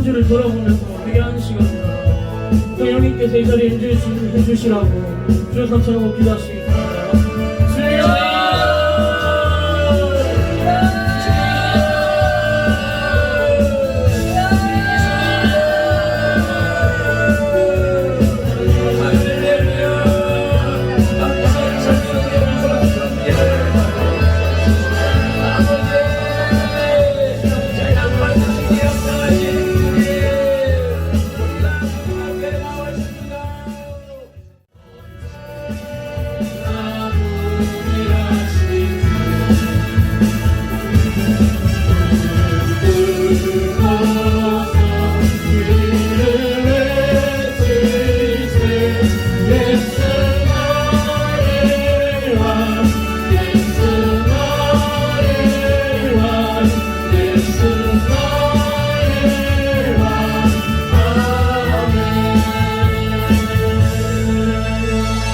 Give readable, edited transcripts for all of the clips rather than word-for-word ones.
주를 돌아보면서 회개하는 시간이다. 또 형님께서 이 자리에 해주시라고 주여 감사하고 기도하시겠습니다. 주여!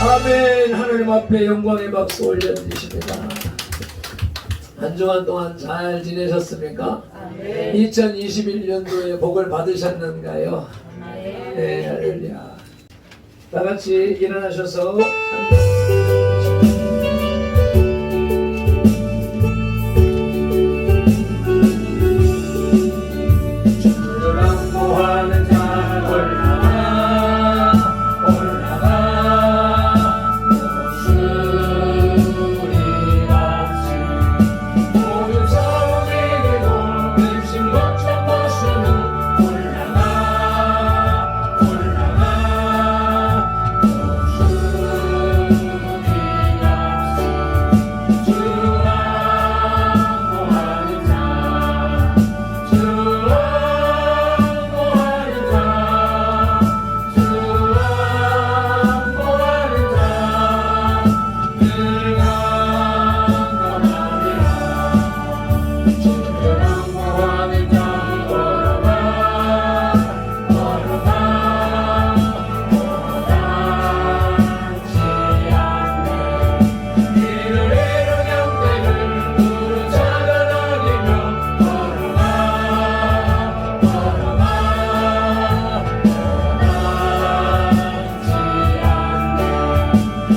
아멘. 하나님 앞에 영광의 박수 올려드리십니다. 한 주간 동안 잘 지내셨습니까? 아멘. 2021년도에 복을 받으셨는가요? 아멘. 네, 할렐루야. 다 같이 일어나셔서 주를 안보하는 자 올라가 올라가 목소리 같이 모든 싸움 이기고 근심 걱정 벗으는 올라가 올라가 목소리 같이 주 안보하는 자 주 안보하는 자 주 안보하는 자 늘 강건하리라 주를 안보하는 자 걸어가 걸어가 오당치 않네 이를 애로냥 때를 누르 찾아다니며 걸어가 걸어가 오당치 않네 주 안보하는 자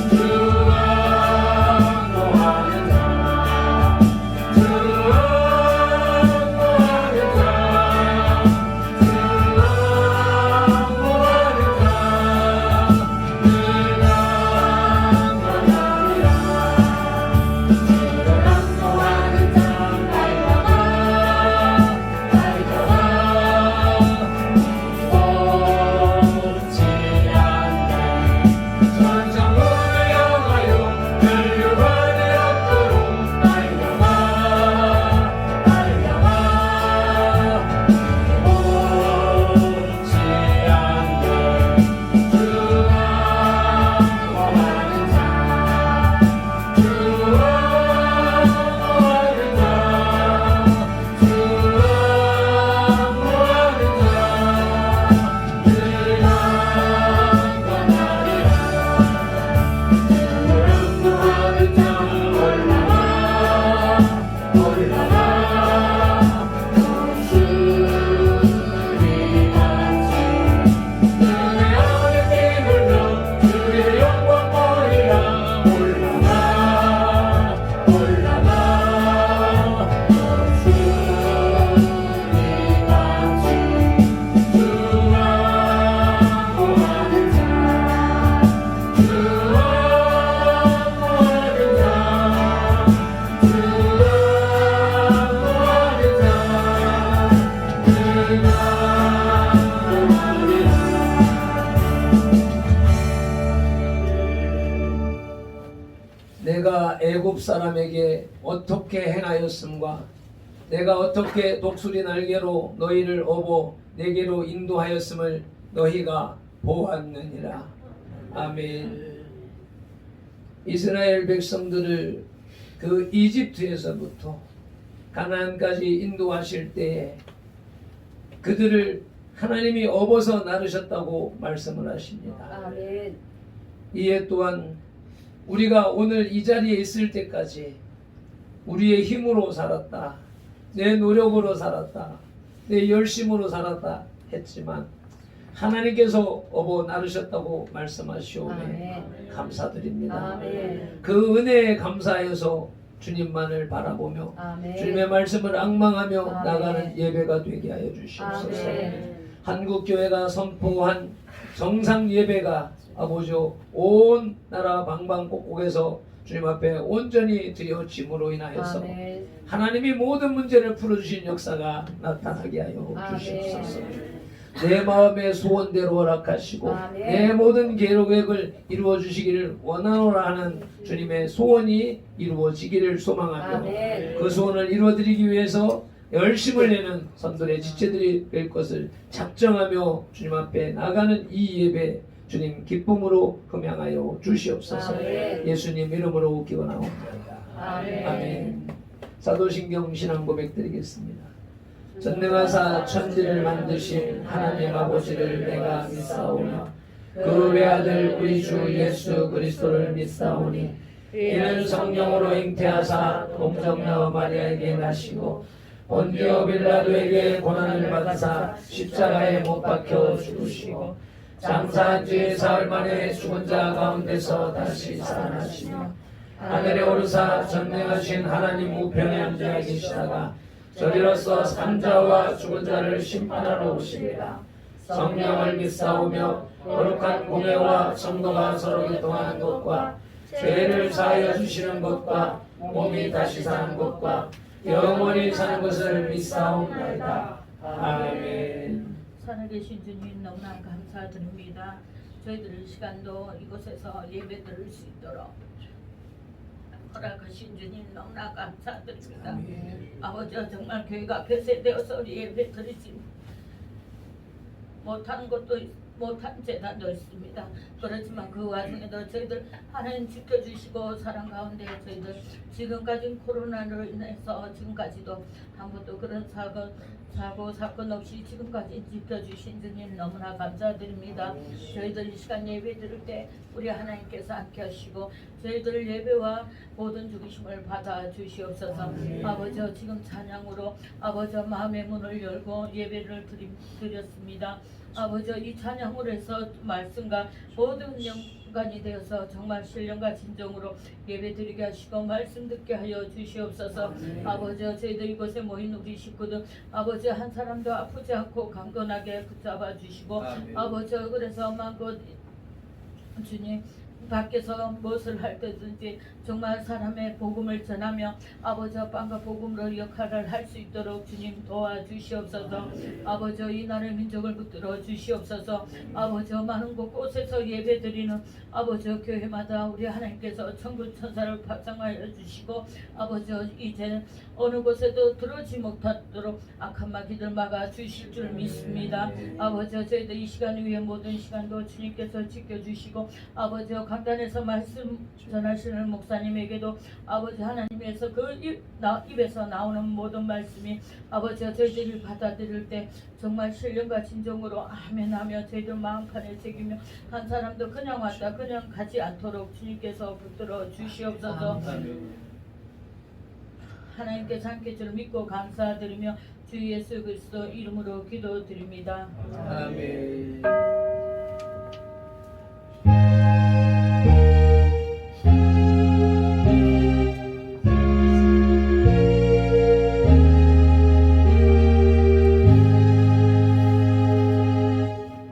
주 안보하는 자 내가 애굽 사람에게 어떻게 행하였음과 내가 어떻게 독수리 날개로 너희를 업어 내게로 인도하였음을 너희가 보았느니라. 아멘. 이스라엘 백성들을 그 이집트에서부터 가나안까지 인도하실 때에 그들을 하나님이 업어서 나르셨다고 말씀을 하십니다. 아멘. 이에 또한 우리가 오늘 이 자리에 있을 때까지 우리의 힘으로 살았다, 내 노력으로 살았다, 내 열심으로 살았다 했지만 하나님께서 업어 나르셨다고 말씀하시오매 아멘. 감사드립니다. 아멘. 그 은혜에 감사해서 주님만을 바라보며 아멘. 주님의 말씀을 앙망하며 아멘. 나가는 예배가 되게 하여 주시옵소서. 아멘. 한국교회가 선포한 정상 예배가 아버지요 온 나라 방방곡곡에서 주님 앞에 온전히 드려짐으로 인하여서 아멘. 하나님이 모든 문제를 풀어주신 역사가 나타나게 하여 아멘. 주시옵소서. 내 마음의 소원대로 허락하시고 아멘. 내 모든 계획을 이루어 주시기를 원하노라 하는 주님의 소원이 이루어지기를 소망하며 아멘. 그 소원을 이루어드리기 위해서 열심을 내는 선들의 지체들이 될 것을 작정하며 주님 앞에 나가는 이 예배 주님 기쁨으로 흠양하여 주시옵소서. 아멘. 예수님 이름으로 기원하옵나이다. 아멘. 아멘. 사도신경 신앙 고백 드리겠습니다. 전능하사 천지를 만드신 하나님 아버지를 내가 믿사오며 그 외아들 우리 주 예수 그리스도를 믿사오니 이는 성령으로 잉태하사 동정녀 마리아에게 나시고 본디오 빌라도에게 고난을 받으사 십자가에 못 박혀 죽으시고 장사한 지 사흘 만에 죽은 자 가운데서 다시 살아나시며 하늘에 오르사 전능하신 하나님 우편에 앉아 계시다가 저리로서 산자와 죽은 자를 심판하러 오십니다. 성령을 믿사오며 거룩한 공예와 성도가 서로 교통하는 것과 죄를 사하여 주시는 것과 몸이 다시 사는 것과 영원히 사는 것을 믿사옵나이다. 아멘. 살아계신 주님 너무나 감사드립니다. 저희들 이 시간도 이곳에서 예배 드릴 수 있도록 허락하신 주님 너무나 감사드립니다. 아버지 정말 교회가 폐쇄되어서 예배 드리지 못하는 것도 못한 재단도 있습니다. 그렇지만 그 와중에도 저희들 하나님 지켜주시고 사랑 가운데 저희들 지금까지 코로나로 인해서 지금까지도 한 번도 그런 사고 사건 없이 지금까지 지켜주신 주님 너무나 감사드립니다. 저희들 이 시간 예배 드릴 때 우리 하나님께서 함께 하시고 저희들 예배와 모든 죽으심을 받아 주시옵소서. 아버지 지금 찬양으로 아버지 마음의 문을 열고 예배를 드렸습니다. 아버지 이 찬양으로 해서 말씀과 모든 연관이 되어서 정말 신령과 진정으로 예배드리게 하시고 말씀 듣게 하여 주시옵소서. 아버지 저희들 이곳에 모인 우리 식구들 아버지 한 사람도 아프지 않고 강건하게 붙잡아 주시고 아버지 그래서 만것 주님 밖에서 무엇을 할 때든지 정말 사람의 복음을 전하며 아버지 빵과 복음으로 역할을 할 수 있도록 주님 도와주시옵소서. 아버지 이 나라의 민족을 붙들어 주시옵소서. 아버지 많은 곳곳에서 예배드리는 아버지 교회마다 우리 하나님께서 천군 천사를 파송하여 주시고 아버지 이제 어느 곳에도 들어오지 못하도록 악한 마귀들 막아 주실 줄 믿습니다. 아버지 저희들 이 시간 위에 모든 시간도 주님께서 지켜주시고 아버지 강단에서 말씀 전하시는 목사님에게도 아버지 하나님에서 그 입에서 나오는 모든 말씀이 아버지 저희들이 받아들일 때 정말 신령과 진정으로 아멘하며 저희들 마음판에 새기며 한 사람도 그냥 왔다 그냥 가지 않도록 주님께서 붙들어 주시옵소서. 하나님께서 함께 주를 믿고 감사드리며 주 예수 그리스도 이름으로 기도드립니다. 아멘.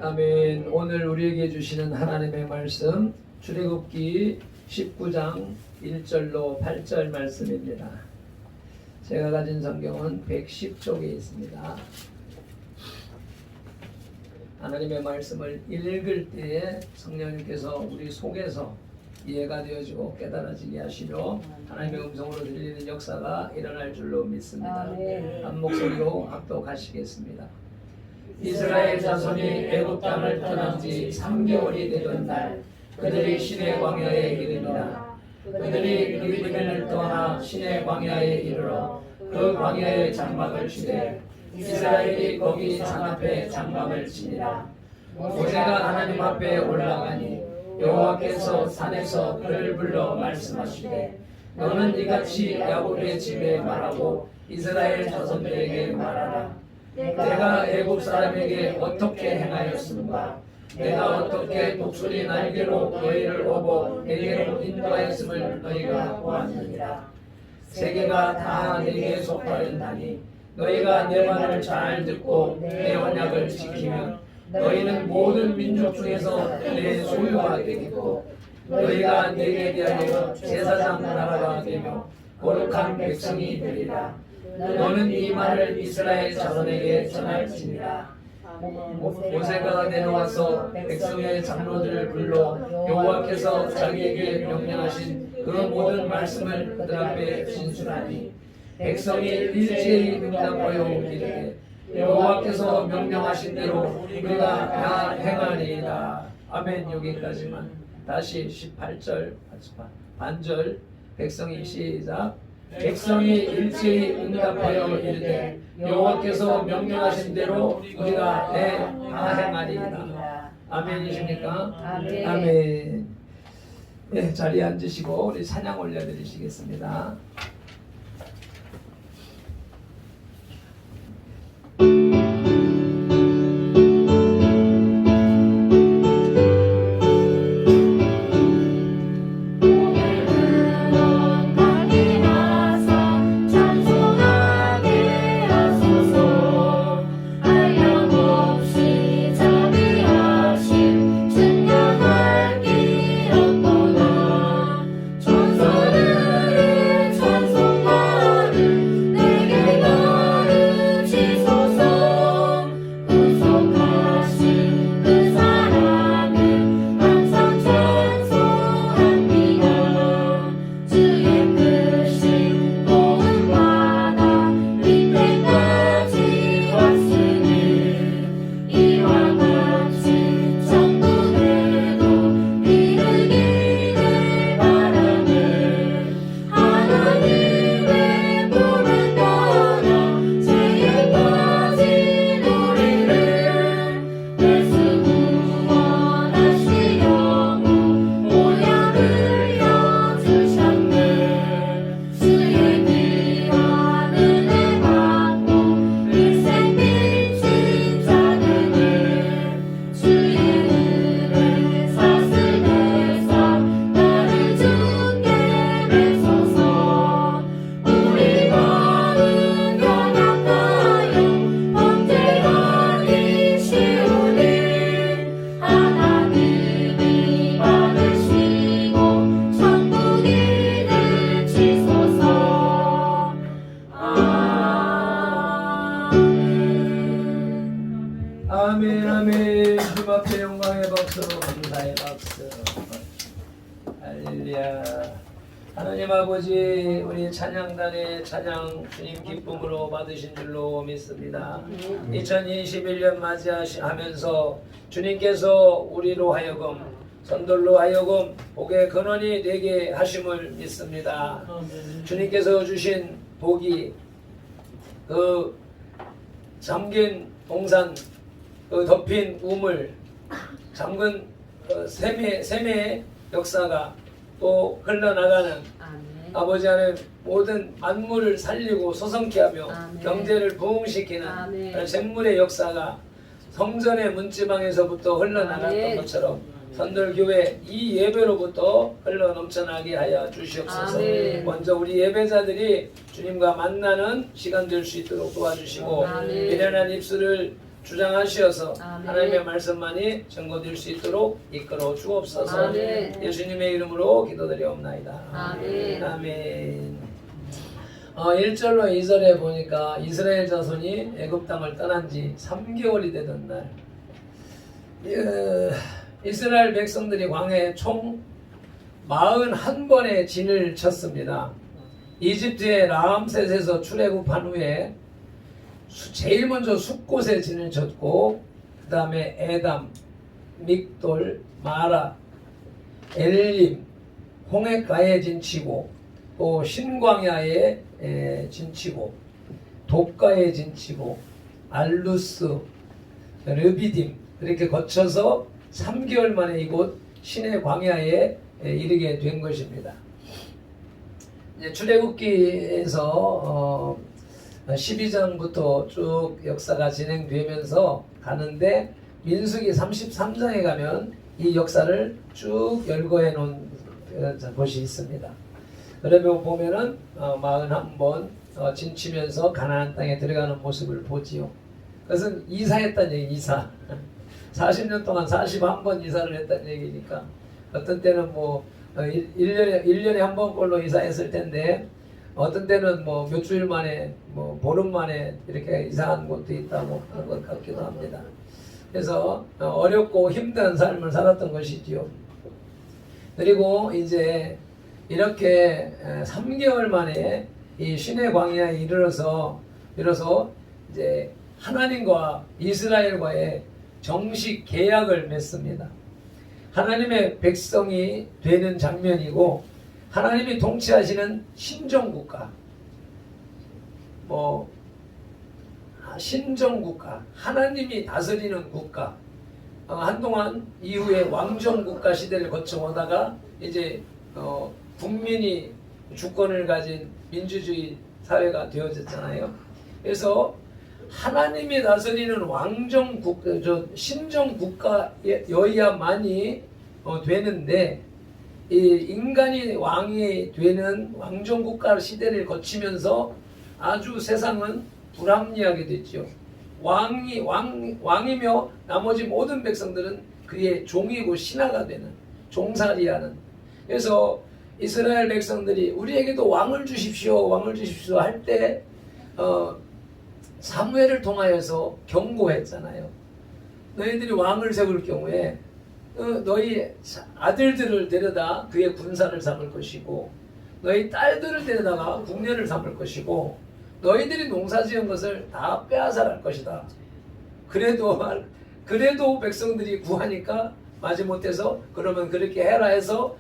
아멘. 오늘 우리에게 주시는 하나님의 말씀 출애굽기 19장 1절로 8절 말씀입니다. 제가 가진 성경은 110쪽에 있습니다. 하나님의 말씀을 읽을 때에 성령님께서 우리 속에서 이해가 되어지고 깨달아지게 하시며 하나님의 음성으로 들리는 역사가 일어날 줄로 믿습니다. 한 목소리로 합독하시겠습니다. 이스라엘 자손이 애굽 땅을 떠난 지 3개월이 되던 날 그들이 시내 광야에 이르니라. 그들이 리브딘을 떠나 시내 광야에 이르러 그 광야에 장막을 치되 이스라엘이 거기 산 앞에 장막을 치니라. 모세가 하나님 앞에 올라가니 여호와께서 산에서 그를 불러 말씀하시되 너는 이같이 야곱의 집에 말하고 이스라엘 자손들에게 말하라. 내가 애굽 사람에게 어떻게 행하였는가? 내가 어떻게 독수리 날개로 너희를 오고 내게로 인도하였음을 너희가 보았느니라. 세계가 다 내게 속하였나니 너희가 내 말을 잘 듣고 내 언약을 지키면 너희는 모든 민족 중에서 내 소유가 되겠고 너희가 내게 대하여 제사장 나라가 되며 거룩한 백성이 되리라. 너는 이 말을 이스라엘 자손에게 전할지니라. 모세가 내려와서 백성의 장로들을 불러 여호와께서 자기에게 명령하신 그 모든 말씀을 그들 앞에 진술하니 백성이 일제히 응답하여 이르되 여호와께서 명령하신 대로 우리가 다 행하리이다. 아멘. 여기까지만. 다시 18절 반절 백성이 시작. 백성이 일제히 응답하여 이르되 여호와께서 명령하신 대로 우리가 다 행하리이다. 아멘이십니까? 아멘. 아멘. 네, 자리에 앉으시고 우리 찬양 올려드리시겠습니다. 할렐루야. 하나님 아버지, 우리 찬양단의 찬양 주님 기쁨으로 받으신 줄로 믿습니다. 2021년 맞이하면서 주님께서 우리로 하여금 선돌로 하여금 복의 근원이 되게 하심을 믿습니다. 주님께서 주신 복이 그 잠긴 동산, 그 덮인 우물, 잠근 샘의 역사가 또 흘러나가는 아버지 하나님 모든 만물을 살리고 소성케 하며 경제를 부흥시키는 샘물의 역사가 성전의 문지방에서부터 흘러나갔던 것처럼 선돌교회 이 예배로부터 흘러 넘쳐나게 하여 주시옵소서. 먼저 우리 예배자들이 주님과 만나는 시간 될 수 있도록 도와주시고 미련한 입술을 주장하시어서 하나님의 말씀만이 전거될 수 있도록 이끌어 주옵소서. 예수님의 이름으로 기도드리옵나이다. 아멘. 1절로 2절에 보니까 이스라엘 자손이 애굽 땅을 떠난 지 3개월이 되던 날 이스라엘 백성들이 광야에 총 41번의 진을 쳤습니다. 이집트의 라암셋에서 출애굽한 후에 제일 먼저 숫곳에 진을 쳤고 그 다음에 에담, 믹돌, 마라, 엘림, 홍해가에 진치고 또 신광야에 진치고 독가에 진치고 알루스, 르비딤 이렇게 거쳐서 3개월 만에 이곳 신의 광야에 이르게 된 것입니다. 이제 출애굽기에서 12장부터 쭉 역사가 진행되면서 가는데 민수기 33장에 가면 이 역사를 쭉 열거해 놓은 곳이 있습니다. 그러면 보면은 41번 진치면서 가나안 땅에 들어가는 모습을 보지요. 그것은 이사했다는 얘기, 이사. 40년 동안 41번 이사를 했다는 얘기니까 어떤 때는 뭐 1년에 한 번꼴로 이사했을 텐데 어떤 때는 뭐 몇 주일 만에 뭐 보름 만에 이렇게 이사한 곳도 있다고 하는 것 같기도 합니다. 그래서 어렵고 힘든 삶을 살았던 것이지요. 그리고 이제 이렇게 3개월 만에 이 신의 광야에 이르러서 이제 하나님과 이스라엘과의 정식 계약을 맺습니다. 하나님의 백성이 되는 장면이고 하나님이 통치하시는 신정국가, 신정국가, 하나님이 다스리는 국가. 한동안 이후에 왕정국가 시대를 거쳐오다가 이제 국민이 주권을 가진 민주주의 사회가 되어졌잖아요. 그래서 하나님이 다스리는 신정국가여야만이 되는데 이 인간이 왕이 되는 왕정국가 시대를 거치면서 아주 세상은 불합리하게 됐죠. 왕이며 나머지 모든 백성들은 그의 종이고 신하가 되는, 종살이하는. 그래서 이스라엘 백성들이 우리에게도 왕을 주십시오 할 때 사무엘을 통하여서 경고했잖아요. 너희들이 왕을 세울 경우에 너희 아들들을 데려다 그의 군사를 삼을 것이고 너희 딸들을 데려다가 국녀를 삼을 것이고 너희들이 농사지은 것을 다 빼앗아갈 것이다. 그래도 백성들이 구하니까 마지못해서 그러면 그렇게 해라 해서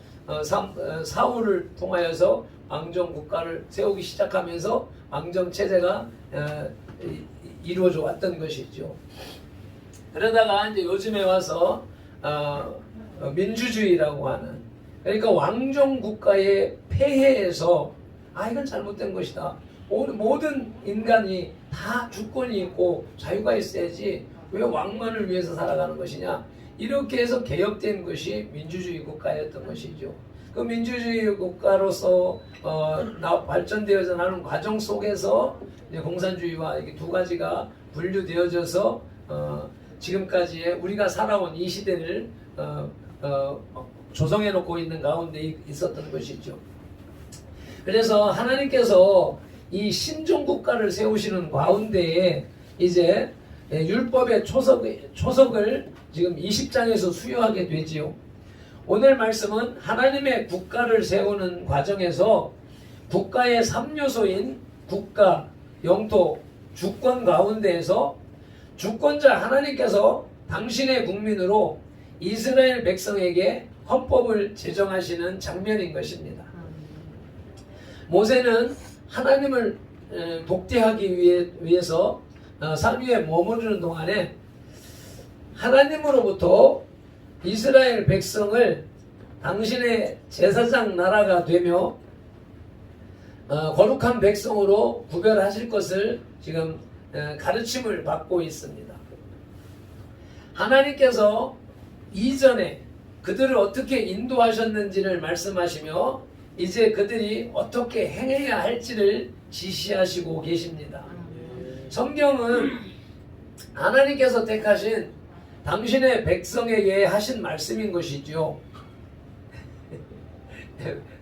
사울을 통하여서 왕정국가를 세우기 시작하면서 왕정체제가 이루어져 왔던 것이죠. 그러다가 이제 요즘에 와서 민주주의라고 하는, 그러니까 왕정국가의 폐해에서 이건 잘못된 것이다. 모든 인간이 다 주권이 있고 자유가 있어야지 왜 왕만을 위해서 살아가는 것이냐. 이렇게 해서 개혁된 것이 민주주의 국가였던 것이죠. 그 민주주의 국가로서 발전되어져 나가는 과정 속에서 이제 공산주의와 이게 두 가지가 분류되어져서 지금까지의 우리가 살아온 이 시대를 조성해 놓고 있는 가운데 있었던 것이죠. 그래서 하나님께서 이 신종국가를 세우시는 가운데에 이제 율법의 초석을 지금 20장에서 수여하게 되지요. 오늘 말씀은 하나님의 국가를 세우는 과정에서 국가의 3요소인 국가, 영토, 주권 가운데에서 주권자 하나님께서 당신의 국민으로 이스라엘 백성에게 헌법을 제정하시는 장면인 것입니다. 모세는 하나님을 독대하기 위해서 산 위에 머무르는 동안에 하나님으로부터 이스라엘 백성을 당신의 제사장 나라가 되며 거룩한 백성으로 구별하실 것을 지금 가르침을 받고 있습니다. 하나님께서 이전에 그들을 어떻게 인도하셨는지를 말씀하시며 이제 그들이 어떻게 행해야 할지를 지시하시고 계십니다. 성경은 하나님께서 택하신 당신의 백성에게 하신 말씀인 것이죠.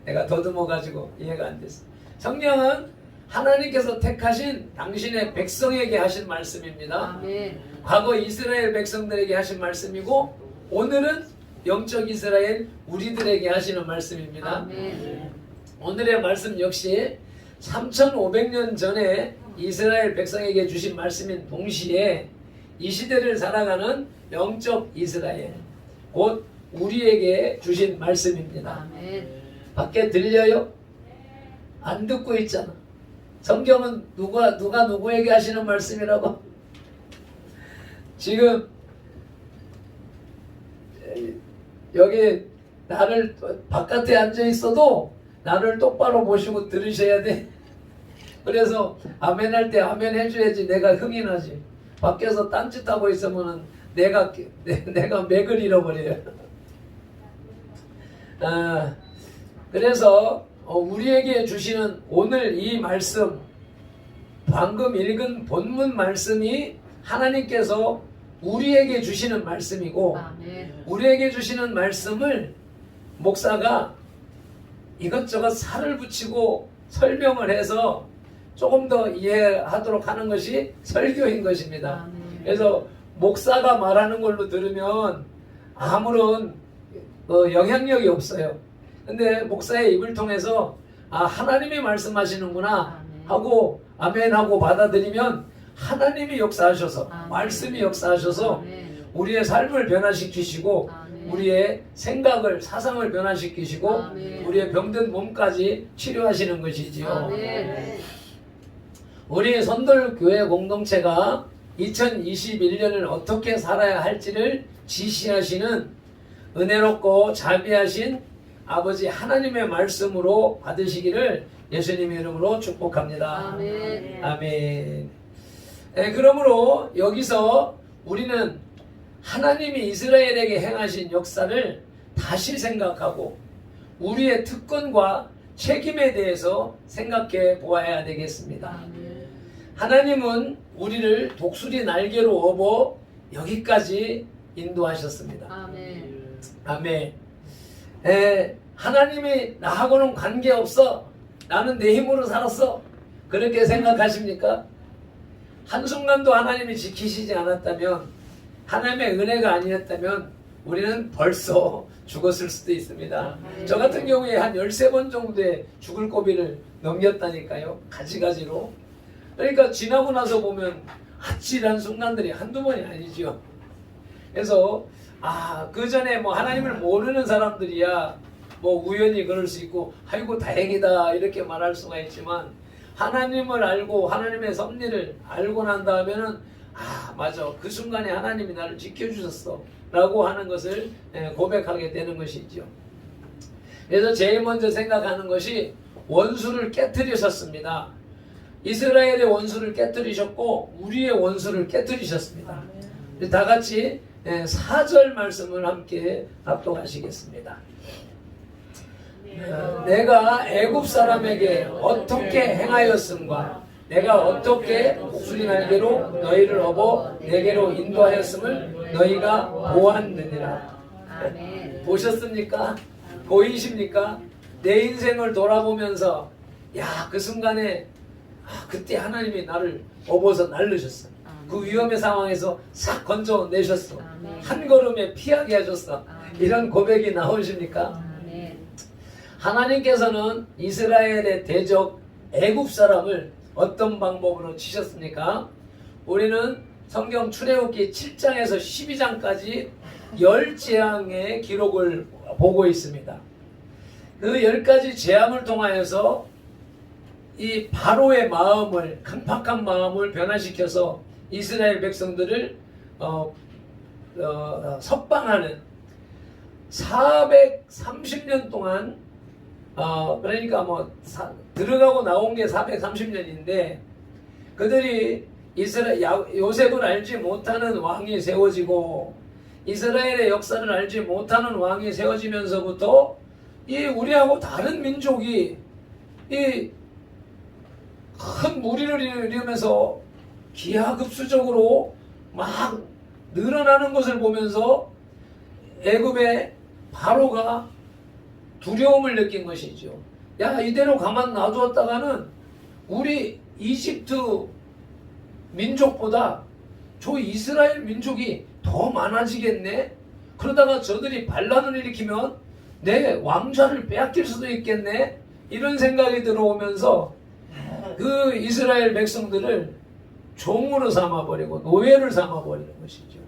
내가 더듬어 가지고 이해가 안 됐어. 성경은 하나님께서 택하신 당신의 백성에게 하신 말씀입니다. 아멘. 과거 이스라엘 백성들에게 하신 말씀이고 오늘은 영적 이스라엘 우리들에게 하시는 말씀입니다. 아멘. 오늘의 말씀 역시 3500년 전에 이스라엘 백성에게 주신 말씀인 동시에 이 시대를 살아가는 영적 이스라엘 곧 우리에게 주신 말씀입니다. 아멘. 밖에 들려요? 안 듣고 있잖아. 성경은 누가 누구에게 하시는 말씀이라고? 지금 여기 나를 바깥에 앉아 있어도 나를 똑바로 보시고 들으셔야 돼. 그래서 아멘 할 때 아멘 해줘야지 내가 흥이 나지. 밖에서 딴짓하고 있으면은 내가 맥을 잃어버려요. 그래서 우리에게 주시는 오늘 이 말씀, 방금 읽은 본문 말씀이 하나님께서 우리에게 주시는 말씀이고, 아멘. 우리에게 주시는 말씀을 목사가 이것저것 살을 붙이고 설명을 해서 조금 더 이해하도록 하는 것이 설교인 것입니다. 아멘. 그래서 목사가 말하는 걸로 들으면 아무런 영향력이 없어요. 근데 목사의 입을 통해서 하나님이 말씀하시는구나 하고 아멘 하고 받아들이면 하나님이 역사하셔서 아멘. 말씀이 역사하셔서 아멘. 우리의 삶을 변화시키시고 아멘. 우리의 생각을 사상을 변화시키시고 아멘. 우리의 병든 몸까지 치료하시는 것이지요. 아멘. 우리 선돌교회 공동체가 2021년을 어떻게 살아야 할지를 지시하시는 은혜롭고 자비하신 아버지 하나님의 말씀으로 받으시기를 예수님의 이름으로 축복합니다. 아멘. 아멘. 그러므로 여기서 우리는 하나님이 이스라엘에게 행하신 역사를 다시 생각하고 우리의 특권과 책임에 대해서 생각해 보아야 되겠습니다. 아멘. 하나님은 우리를 독수리 날개로 업어 여기까지 인도하셨습니다. 아멘. 아멘. 하나님이 나하고는 관계없어. 나는 내 힘으로 살았어. 그렇게 생각하십니까? 한순간도 하나님이 지키시지 않았다면, 하나님의 은혜가 아니었다면 우리는 벌써 죽었을 수도 있습니다. 저 같은 경우에 한 13번 정도의 죽을 고비를 넘겼다니까요. 가지가지로. 그러니까 지나고 나서 보면 아찔한 순간들이 한두 번이 아니죠. 그래서 그 전에 뭐 하나님을 모르는 사람들이야 뭐 우연히 그럴 수 있고 아이고 다행이다 이렇게 말할 수가 있지만, 하나님을 알고 하나님의 섭리를 알고 난 다음에는 맞아, 그 순간에 하나님이 나를 지켜주셨어 라고 하는 것을 고백하게 되는 것이죠. 그래서 제일 먼저 생각하는 것이 원수를 깨뜨리셨습니다. 이스라엘의 원수를 깨뜨리셨고 우리의 원수를 깨뜨리셨습니다. 다 같이 4절 말씀을 함께 합독하시겠습니다. 내가 애굽 사람에게 어떻게 행하였음과 내가 어떻게 독수리 날개로 너희를 업어 내게로 인도하였음을 너희가 보았느니라. 아멘. 보셨습니까? 보이십니까? 내 인생을 돌아보면서 그 순간에 그때 하나님이 나를 업어서 날르셨어. 그 위험의 상황에서 싹 건져내셨어. 한 걸음에 피하게 하셨어. 이런 고백이 나오십니까? 아멘. 하나님께서는 이스라엘의 대적 애굽 사람을 어떤 방법으로 치셨습니까? 우리는 성경 출애굽기 7장에서 12장까지 10재앙의 기록을 보고 있습니다. 그 10가지 재앙을 통하여서 이 바로의 마음을, 강팍한 마음을 변화시켜서 이스라엘 백성들을 석방하는 430년 동안 그러니까 들어가고 나온 게 430년인데 그들이 요셉을 알지 못하는 왕이 세워지고 이스라엘의 역사를 알지 못하는 왕이 세워지면서부터 이 우리하고 다른 민족이 이 큰 무리를 이루면서 기하급수적으로 막 늘어나는 것을 보면서 애굽의 바로가 두려움을 느낀 것이죠. 야, 이대로 가만 놔두었다가는 우리 이집트 민족보다 저 이스라엘 민족이 더 많아지겠네. 그러다가 저들이 반란을 일으키면 내 왕좌를 빼앗길 수도 있겠네. 이런 생각이 들어오면서 그 이스라엘 백성들을 종으로 삼아버리고 노예를 삼아버리는 것이죠.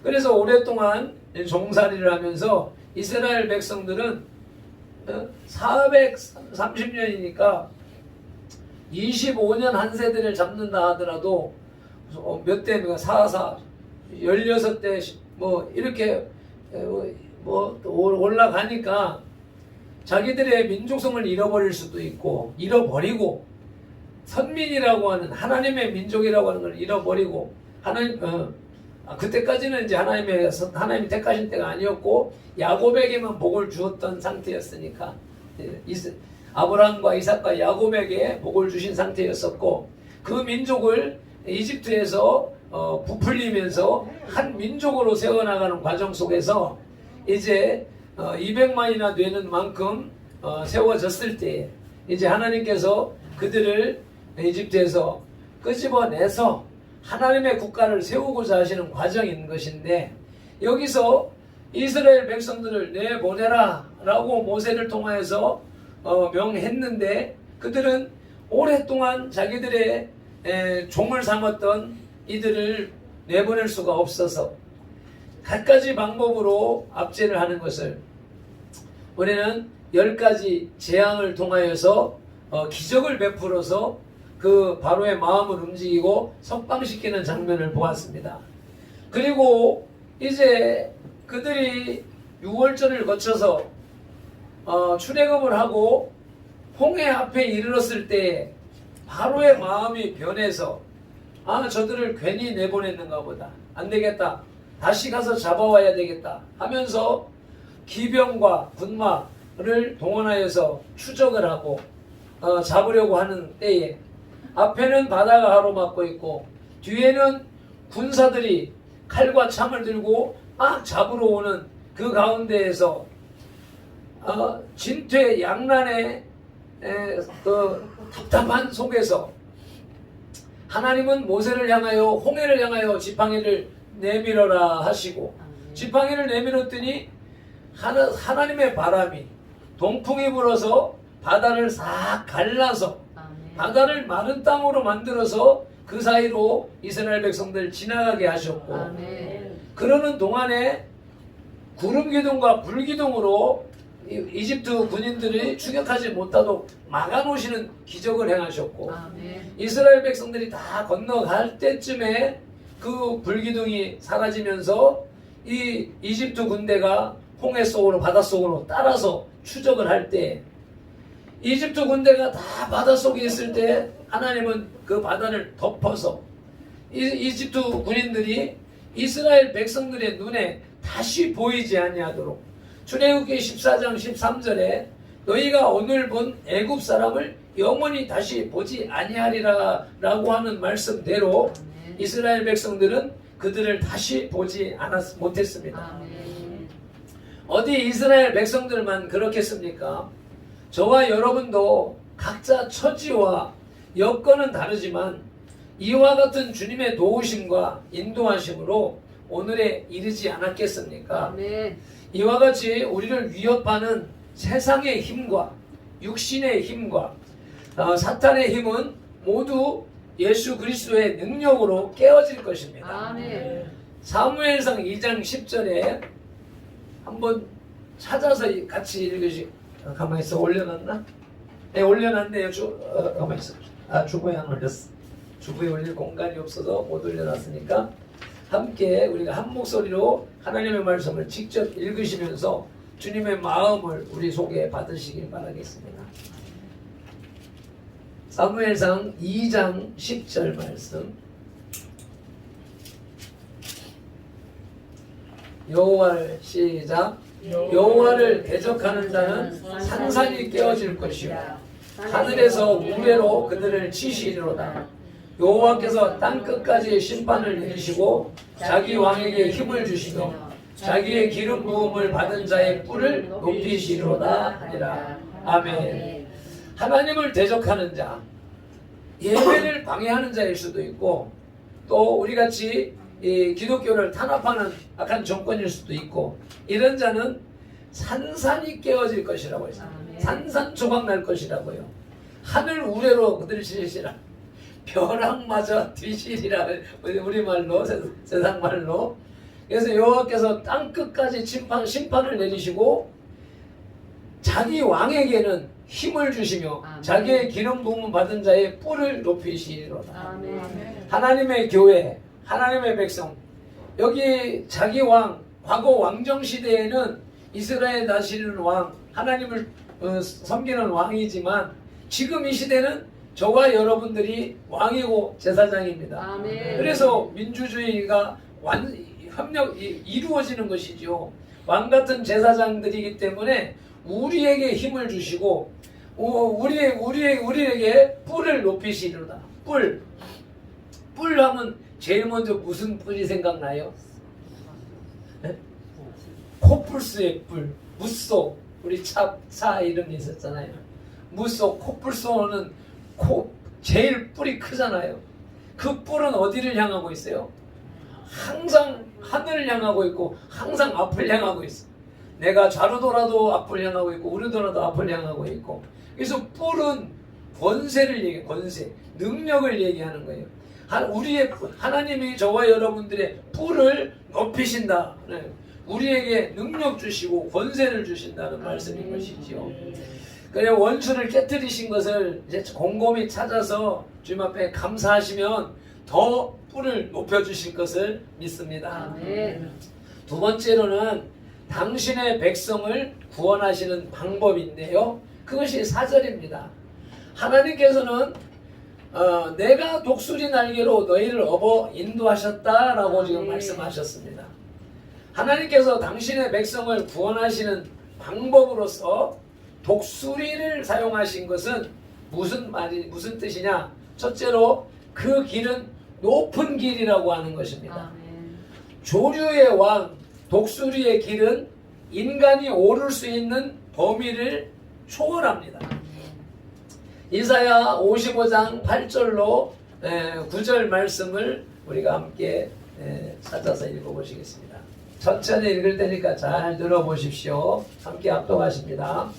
그래서 오랫동안 종살이를 하면서 이스라엘 백성들은 430년이니까 25년 한 세대를 잡는다 하더라도 몇 대입니까? 16대 뭐 이렇게 뭐 올라가니까 자기들의 민족성을 잃어버릴 수도 있고 잃어버리고 선민이라고 하는 하나님의 민족이라고 하는 걸 잃어버리고 하나님 그때까지는 이제 하나님이 택하신 때가 아니었고 야곱에게만 복을 주었던 상태였으니까 아브라함과 이삭과 야곱에게 복을 주신 상태였었고 그 민족을 이집트에서 부풀리면서 한 민족으로 세워나가는 과정 속에서 이제 200만이나 되는 만큼 세워졌을 때 이제 하나님께서 그들을 이집트에서 끄집어내서 하나님의 국가를 세우고자 하시는 과정인 것인데 여기서 이스라엘 백성들을 내보내라 라고 모세를 통하여서 명했는데 그들은 오랫동안 자기들의 종을 삼았던 이들을 내보낼 수가 없어서 갖가지 방법으로 압제를 하는 것을 우리는 10가지 재앙을 통하여서 기적을 베풀어서 그 바로의 마음을 움직이고 석방시키는 장면을 보았습니다. 그리고 이제 그들이 6월절을 거쳐서 출애굽을 하고 홍해 앞에 이르렀을 때 바로의 마음이 변해서 저들을 괜히 내보냈는가 보다. 안 되겠다. 다시 가서 잡아와야 되겠다 하면서 기병과 군마를 동원하여서 추적을 하고 잡으려고 하는 때에 앞에는 바다가 가로막고 있고 뒤에는 군사들이 칼과 창을 들고 막 잡으러 오는 그 가운데에서 진퇴양난의 그 답답한 속에서 하나님은 모세를 향하여 홍해를 향하여 지팡이를 내밀어라 하시고 지팡이를 내밀었더니 하나님의 바람이 동풍이 불어서 바다를 싹 갈라서 바다를 마른 땅으로 만들어서 그 사이로 이스라엘 백성들 지나가게 하셨고 그러는 동안에 구름기둥과 불기둥으로 이집트 군인들이 추격하지 못하도록 막아놓으시는 기적을 행하셨고 이스라엘 백성들이 다 건너갈 때쯤에 그 불기둥이 사라지면서 이 이집트 군대가 홍해 속으로 바닷속으로 따라서 추적을 할 때 이집트 군대가 다 바닷속에 있을 때 하나님은 그 바다를 덮어서 이집트 군인들이 이스라엘 백성들의 눈에 다시 보이지 아니하도록 출애굽기 14장 13절에 너희가 오늘 본 애굽 사람을 영원히 다시 보지 아니하리라 라고 하는 말씀대로 이스라엘 백성들은 그들을 다시 보지 못했습니다. 어디 이스라엘 백성들만 그렇겠습니까? 저와 여러분도 각자 처지와 여건은 다르지만 이와 같은 주님의 도우심과 인도하심으로 오늘에 이르지 않았겠습니까? 이와 같이 우리를 위협하는 세상의 힘과 육신의 힘과 사탄의 힘은 모두 예수 그리스도의 능력으로 깨어질 것입니다. 아멘. 사무엘상 2장 10절에 한번 찾아서 같이 읽으시. 가만히 있어. 올려놨나? 네, 올려놨네요. 가만히 있어. 주부에 안 올렸어. 주부에 올릴 공간이 없어서 못 올려놨으니까 함께 우리가 한 목소리로 하나님의 말씀을 직접 읽으시면서 주님의 마음을 우리 속에 받으시길 바라겠습니다. 사무엘상 2장 10절 말씀. 여호와를 시작. 여호와를 대적하는 자는 산산이 깨어질 것이요 하늘에서 우레로 그들을 치시리로다. 여호와께서 땅 끝까지 심판을 내리시고 자기 왕에게 힘을 주시며 자기의 기름 부음을 받은 자의 뿔을 높이시리로다 하니라. 아멘. 하나님을 대적하는 자, 예배를 방해하는 자일 수도 있고, 또 우리같이 이 기독교를 탄압하는 악한 정권일 수도 있고, 이런 자는 산산이 깨어질 것이라고 했어요. 산산조각 날 것이라고요. 하늘 우레로 그들을 치시라. 벼락마저 뒤시리라. 우리말로, 세상말로. 그래서 여호와께서 땅 끝까지 심판을 내리시고 자기 왕에게는 힘을 주시며 자기의 기름 부음 받은 자의 뿔을 높이시리로다. 하나님의 교회, 하나님의 백성, 여기 자기 왕, 과거 왕정 시대에는 이스라엘 다스리는 왕, 하나님을 섬기는 왕이지만 지금 이 시대는 저와 여러분들이 왕이고 제사장입니다. 아멘. 그래서 민주주의가 이루어지는 것이죠. 왕 같은 제사장들이기 때문에 우리에게 힘을 주시고 우리에게 뿔을 높이시리로다. 뿔 하면 제일 먼저 무슨 뿔이 생각나요? 네? 코뿔소의 뿔, 무쏘. 우리 차 이름이 있었잖아요. 무쏘, 코뿔소는 제일 뿔이 크잖아요. 그 뿔은 어디를 향하고 있어요? 항상 하늘을 향하고 있고 항상 앞을 향하고 있어. 내가 좌로 돌아도 앞을 향하고 있고 우로 돌아도 앞을 향하고 있고. 그래서 뿔은 권세를 얘기해. 권세, 능력을 얘기하는 거예요. 우리의 하나님이 저와 여러분들의 뿔을 높이신다. 우리에게 능력 주시고 권세를 주신다는 말씀인 것이지요. 그래, 원수를 깨뜨리신 것을 이제 곰곰이 찾아서 주님 앞에 감사하시면 더 뿔을 높여주실 것을 믿습니다. 아멘. 두 번째로는 당신의 백성을 구원하시는 방법인데요. 그것이 4절입니다. 하나님께서는 내가 독수리 날개로 너희를 업어 인도하셨다라고 지금 말씀하셨습니다. 하나님께서 당신의 백성을 구원하시는 방법으로서 독수리를 사용하신 것은 무슨 뜻이냐? 첫째로 그 길은 높은 길이라고 하는 것입니다. 조류의 왕 독수리의 길은 인간이 오를 수 있는 범위를 초월합니다. 이사야 55장 8절로 9절 말씀을 우리가 함께 찾아서 읽어보시겠습니다. 천천히 읽을 테니까 잘 들어보십시오. 함께 합독하십니다.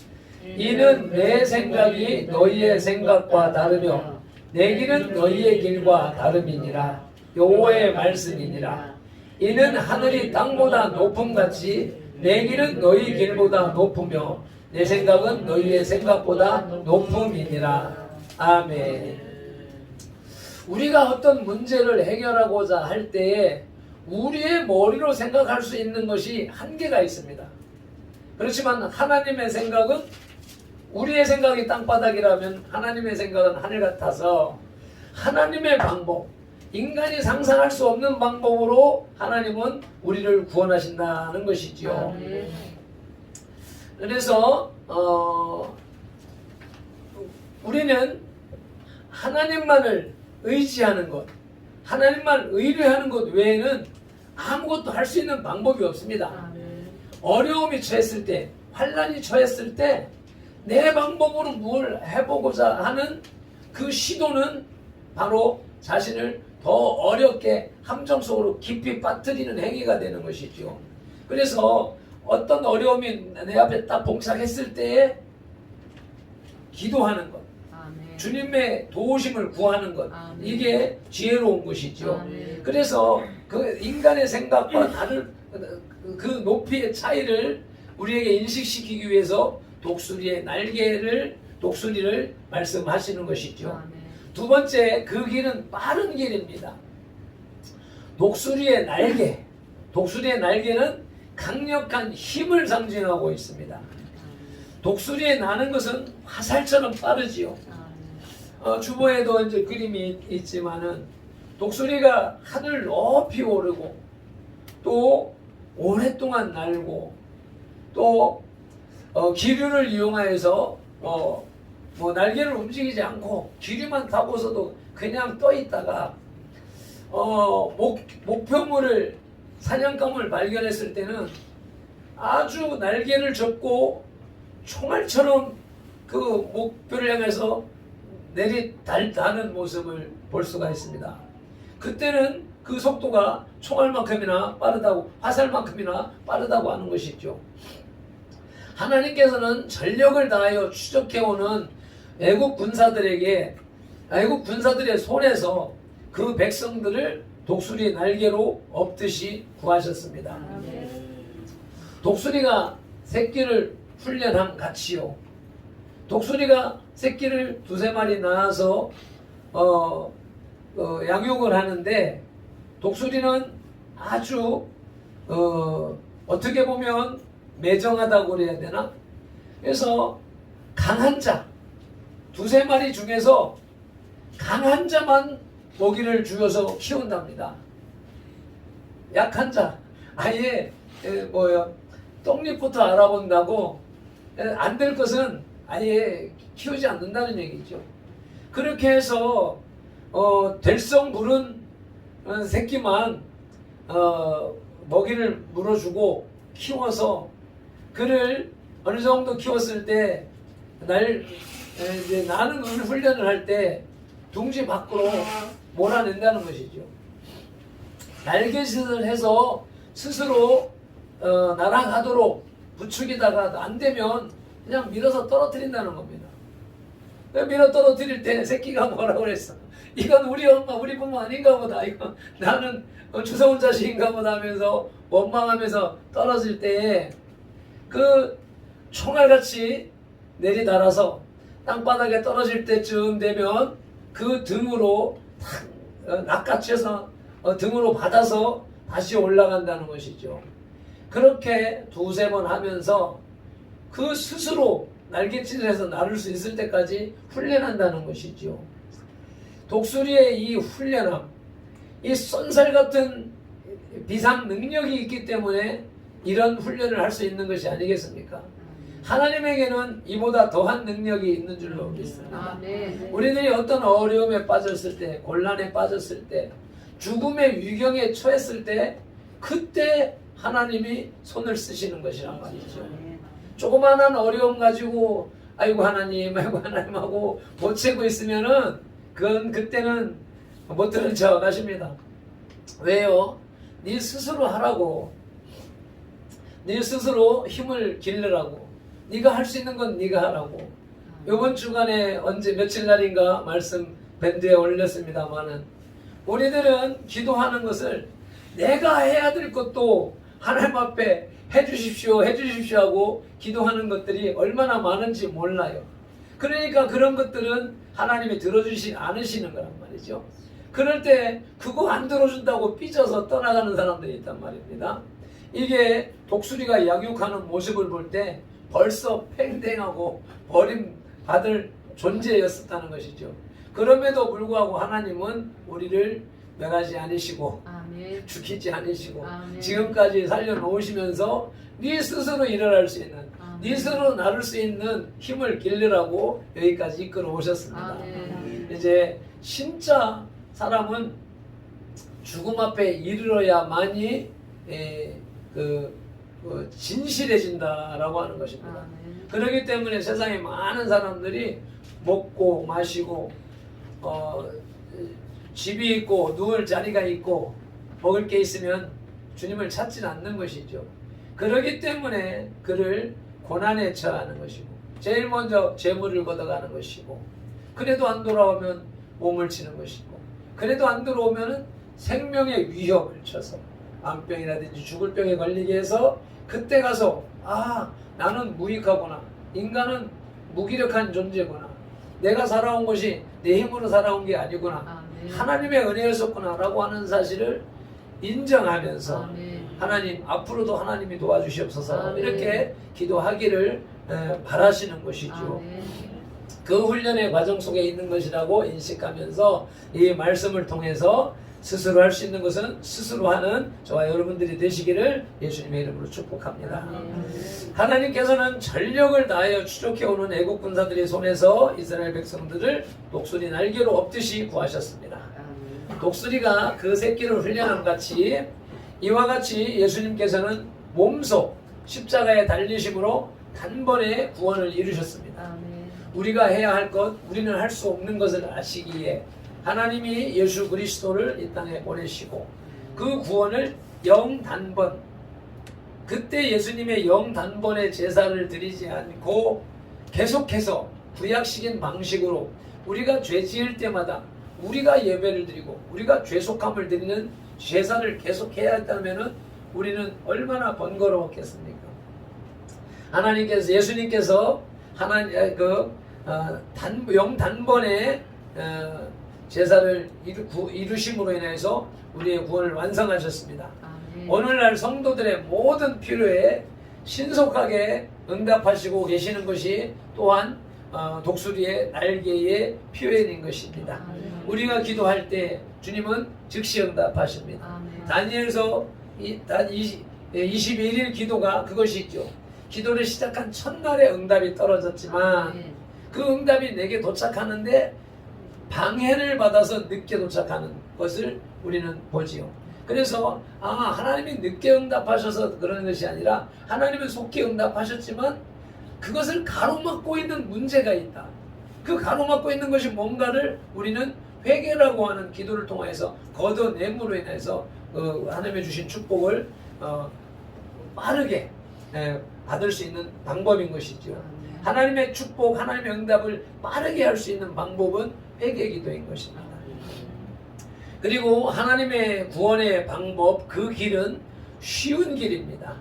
이는 내 생각이 너희의 생각과 다르며 내 길은 너희의 길과 다름이니라. 여호와의 말씀이니라. 이는 하늘이 땅보다 높음같이 내 길은 너희 길보다 높으며 내 생각은 너희의 생각보다 높음이니라. 아멘. 우리가 어떤 문제를 해결하고자 할 때에 우리의 머리로 생각할 수 있는 것이 한계가 있습니다. 그렇지만 하나님의 생각은, 우리의 생각이 땅바닥이라면 하나님의 생각은 하늘 같아서 하나님의 방법, 인간이 상상할 수 없는 방법으로 하나님은 우리를 구원하신다는 것이지요. 그래서 우리는 하나님만을 의지하는 것, 하나님만 의뢰하는 것 외에는 아무것도 할 수 있는 방법이 없습니다. 어려움이 처했을 때, 환난이 처했을 때 내 방법으로 뭘 해보고자 하는 그 시도는 바로 자신을 더 어렵게 함정 속으로 깊이 빠뜨리는 행위가 되는 것이죠. 그래서 어떤 어려움이 내 앞에 딱 봉착했을 때에 기도하는 것, 아멘. 주님의 도우심을 구하는 것, 아멘. 이게 지혜로운 것이죠. 아멘. 그래서 그 인간의 생각과 다른 그 높이의 차이를 우리에게 인식시키기 위해서 독수리의 독수리를 말씀하시는 것이죠. 아멘. 두 번째, 그 길은 빠른 길입니다. 독수리의 날개는 강력한 힘을 상징하고 있습니다. 독수리의 나는 것은 화살처럼 빠르지요. 주보에도 이제 그림이 있지만은 독수리가 하늘 높이 오르고 또 오랫동안 날고 또 기류를 이용하여서 날개를 움직이지 않고 기류만 타고서도 그냥 떠 있다가 목표물을 사냥감을 발견했을 때는 아주 날개를 접고 총알처럼 그 목표를 향해서 다는 모습을 볼 수가 있습니다. 그때는 그 속도가 총알만큼이나 빠르다고, 화살만큼이나 빠르다고 하는 것이죠. 하나님께서는 전력을 다하여 추적해오는 애국 군사들의 손에서 그 백성들을 독수리의 날개로 업듯이 구하셨습니다. 독수리가 새끼를 훈련함 같이요. 독수리가 새끼를 2-3마리 낳아서 양육을 하는데 독수리는 아주 어떻게 보면 매정하다고 그래야 되나? 그래서 강한 자 2-3마리 중에서 강한 자만 먹이를 주어서 키운답니다. 약한 자 아예 떡잎부터 알아본다고 안 될 것은 아예 키우지 않는다는 얘기죠. 그렇게 해서 될성 부른 새끼만 먹이를 물어주고 키워서 그를 어느 정도 키웠을 때 나는 훈련을 할 때 둥지 밖으로 몰아낸다는 것이죠. 날개짓을 해서 스스로 날아가도록 부추기다가 안 되면 그냥 밀어서 떨어뜨린다는 겁니다. 밀어 떨어뜨릴 때 새끼가 뭐라고 그랬어? 이건 우리 엄마, 우리 부모 아닌가 보다. 이거 나는 주워온 자식인가 보다 하면서 원망하면서 떨어질 때에 그 총알같이 내리달아서 땅바닥에 떨어질 때쯤 되면 그 등으로 낚아채서 등으로 받아서 다시 올라간다는 것이죠. 그렇게 2-3번 하면서 그 스스로 날갯짓을 해서 나를 수 있을 때까지 훈련한다는 것이죠. 독수리의 이 훈련함, 이 쏜살 같은 비상 능력이 있기 때문에 이런 훈련을 할 수 있는 것이 아니겠습니까? 하나님에게는 이보다 더한 능력이 있는 줄로 믿습니다. 우리들이 어떤 어려움에 빠졌을 때, 곤란에 빠졌을 때, 죽음의 위경에 처했을 때 그때 하나님이 손을 쓰시는 것이란 말이죠. 조그마한 어려움 가지고 아이고 하나님 하고 보채고 있으면은 그때는 못 들은 척 하십니다. 왜요? 네 스스로 하라고. 네 스스로 힘을 기르라고. 네가 할 수 있는 건 네가 하라고. 이번 주간에 며칠 날인가 말씀 밴드에 올렸습니다만은 우리들은 기도하는 것을 내가 해야 될 것도 하나님 앞에 해주십시오 하고 기도하는 것들이 얼마나 많은지 몰라요. 그러니까 그런 것들은 하나님이 들어주지 않으시는 거란 말이죠. 그럴 때 그거 안 들어준다고 삐져서 떠나가는 사람들이 있단 말입니다. 이게 독수리가 양육하는 모습을 볼 때 벌써 팽팽하고 버림받을 존재였었다는 것이죠. 그럼에도 불구하고 하나님은 우리를 멸하지 않으시고 아멘. 죽이지 않으시고 아멘. 지금까지 살려놓으시면서 네 스스로 일어날 수 있는 아멘. 네 스스로 나를 수 있는 힘을 기르라고 여기까지 이끌어 오셨습니다. 아멘. 이제 진짜 사람은 죽음 앞에 이르러야만이 진실해진다라고 하는 것입니다. 아멘. 그렇기 때문에 세상에 많은 사람들이 먹고 마시고 집이 있고 누울 자리가 있고 먹을 게 있으면 주님을 찾지는 않는 것이죠. 그러기 때문에 그를 고난에 처하는 것이고 제일 먼저 재물을 걷어가는 것이고 그래도 안 돌아오면 몸을 치는 것이고 그래도 안 들어오면 생명의 위협을 쳐서 암병이라든지 죽을 병에 걸리게 해서 그때 가서 나는 무익하구나. 인간은 무기력한 존재구나. 내가 살아온 것이 내 힘으로 살아온 게 아니구나. 하나님의 은혜였었구나 라고 하는 사실을 인정하면서 하나님 앞으로도 하나님이 도와주시옵소서 이렇게 기도하기를 바라시는 것이죠. 그 훈련의 과정 속에 있는 것이라고 인식하면서 이 말씀을 통해서 스스로 할 수 있는 것은 스스로 하는 저와 여러분들이 되시기를 예수님의 이름으로 축복합니다. 하나님께서는 전력을 다하여 추적해오는 애국 군사들의 손에서 이스라엘 백성들을 독수리 날개로 업듯이 구하셨습니다. 독수리가 그 새끼를 훈련함 같이 이와 같이 예수님께서는 몸소 십자가에 달리심으로 단번에 구원을 이루셨습니다. 우리가 해야 할 것, 우리는 할 수 없는 것을 아시기에 하나님이 예수 그리스도를 이 땅에 보내시고 그 구원을 영단번, 그때 예수님의 영단번의 제사를 드리지 않고 계속해서 구약식인 방식으로 우리가 죄 지을 때마다 우리가 예배를 드리고 우리가 죄속함을 드리는 제사를 계속해야 했다면 우리는 얼마나 번거로웠겠습니까? 하나님께서, 예수님께서 영단번에 제사를 이루심으로 인해서 우리의 구원을 완성하셨습니다. 오늘날 성도들의 모든 필요에 신속하게 응답하시고 계시는 것이 또한 독수리의 날개의 표현인 것입니다. 우리가 기도할 때 주님은 즉시 응답하십니다. 다니엘서 21일 기도가 그것이죠. 기도를 시작한 첫날에 응답이 떨어졌지만 그 응답이 내게 도착하는데 방해를 받아서 늦게 도착하는 것을 우리는 보지요. 그래서 하나님이 늦게 응답하셔서 그러는 것이 아니라 하나님은 속히 응답하셨지만 그것을 가로막고 있는 문제가 있다. 그 가로막고 있는 것이 뭔가를 우리는 회개라고 하는 기도를 통해서 걷어냄으로 인해서 하나님의 주신 축복을 빠르게 받을 수 있는 방법인 것이죠. 하나님의 축복, 하나님의 응답을 빠르게 할 수 있는 방법은 회개 기도인 것입니다. 그리고 하나님의 구원의 방법, 그 길은 쉬운 길입니다.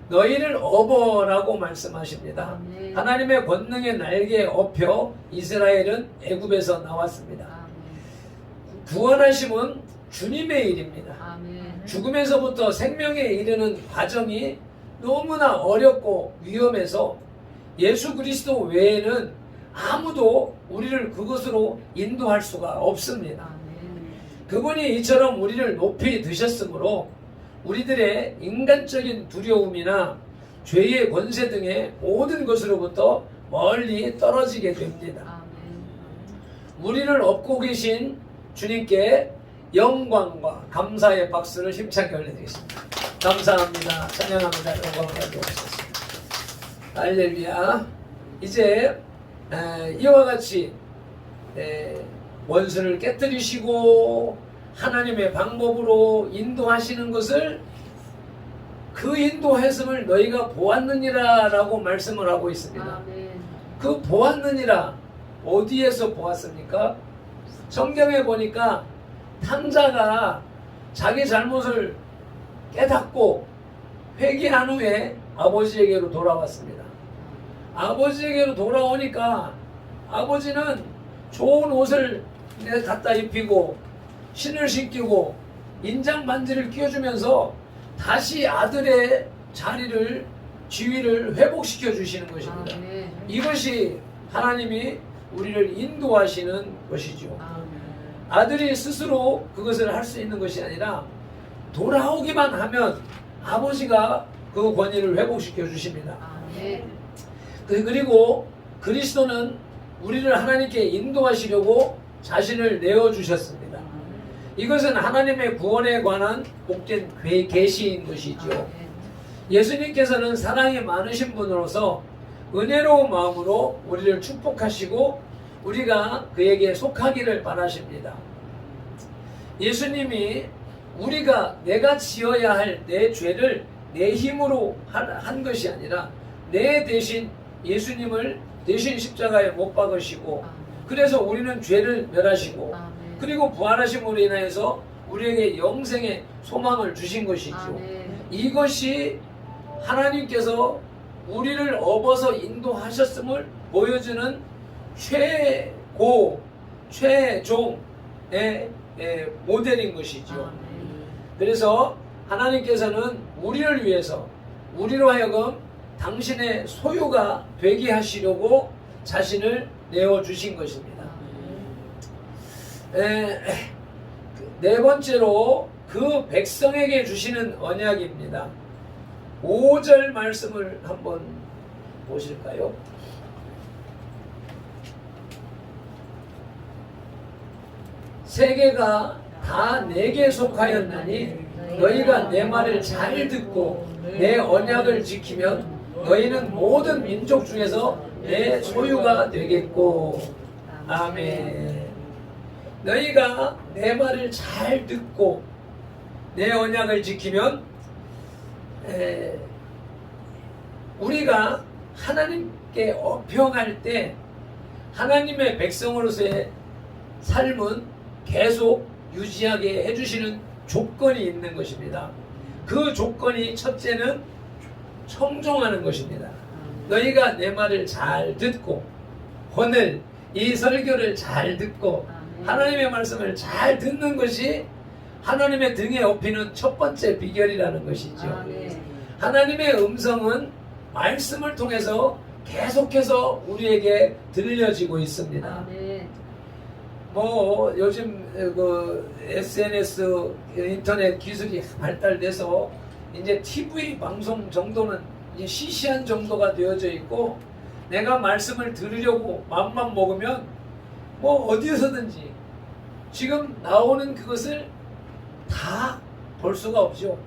너희를 업어라고 말씀하십니다. 하나님의 권능의 날개에 업혀 이스라엘은 애굽에서 나왔습니다. 구원하심은 주님의 일입니다. 죽음에서부터 생명에 이르는 과정이 너무나 어렵고 위험해서 예수 그리스도 외에는 아무도 우리를 그것으로 인도할 수가 없습니다. 그분이 이처럼 우리를 높이 드셨으므로 우리들의 인간적인 두려움이나 죄의 권세 등의 모든 것으로부터 멀리 떨어지게 됩니다. 우리를 업고 계신 주님께 영광과 감사의 박수를 힘차게 올려드리겠습니다. 감사합니다. 찬양합니다. 영광을 가져오셨습니다. 할렐루야. 이제 이와 같이 원수를 깨뜨리시고 하나님의 방법으로 인도하시는 것을 그 인도했음을 너희가 보았느니라 라고 말씀을 하고 있습니다. 그 보았느니라 어디에서 보았습니까? 성경에 보니까 탕자가 자기 잘못을 깨닫고 회개한 후에 아버지에게로 돌아왔습니다. 아버지에게로 돌아오니까 아버지는 좋은 옷을 갖다 입히고 신을 신기고 인장 반지를 끼워주면서 다시 아들의 자리를, 지위를 회복시켜 주시는 것입니다. 이것이 하나님이 우리를 인도하시는 것이죠. 아들이 스스로 그것을 할 수 있는 것이 아니라 돌아오기만 하면 아버지가 그 권위를 회복시켜 주십니다. 그리고 그리스도는 우리를 하나님께 인도하시려고 자신을 내어주셨습니다. 이것은 하나님의 구원에 관한 복된 계시인 것이죠. 예수님께서는 사랑이 많으신 분으로서 은혜로운 마음으로 우리를 축복하시고 우리가 그에게 속하기를 바라십니다. 예수님이 내가 지어야 할 내 죄를 내 힘으로 한 것이 아니라 내 대신 예수님을 대신 십자가에 못 박으시고 그래서 우리는 죄를 멸하시고 그리고 부활하심으로 인하여서 우리에게 영생의 소망을 주신 것이죠. 이것이 하나님께서 우리를 업어서 인도하셨음을 보여주는 최종의 모델인 것이죠. 그래서 하나님께서는 우리를 위해서 우리로 하여금 당신의 소유가 되게 하시려고 자신을 내어주신 것입니다. 네 번째로 그 백성에게 주시는 언약입니다. 5절 말씀을 한번 보실까요? 세계가 다 내게 속하였나니 너희가 내 말을 잘 듣고 내 언약을 지키면 너희는 모든 민족 중에서 내 소유가 되겠고. 아멘. 너희가 내 말을 잘 듣고 내 언약을 지키면 우리가 하나님께 업혀갈 때 하나님의 백성으로서의 삶은 계속 유지하게 해주시는 조건이 있는 것입니다. 그 조건이 첫째는 청종하는 것입니다. 너희가 내 말을 잘 듣고 오늘 이 설교를 잘 듣고 하나님의 말씀을 잘 듣는 것이 하나님의 등에 업히는 첫 번째 비결이라는 것이죠. 하나님의 음성은 말씀을 통해서 계속해서 우리에게 들려지고 있습니다. 뭐 요즘 그 SNS 인터넷 기술이 발달돼서 이제 TV 방송 정도는 이제 시시한 정도가 되어져 있고 내가 말씀을 들으려고 마음만 먹으면 뭐 어디서든지 지금 나오는 그것을 다 볼 수가 없죠.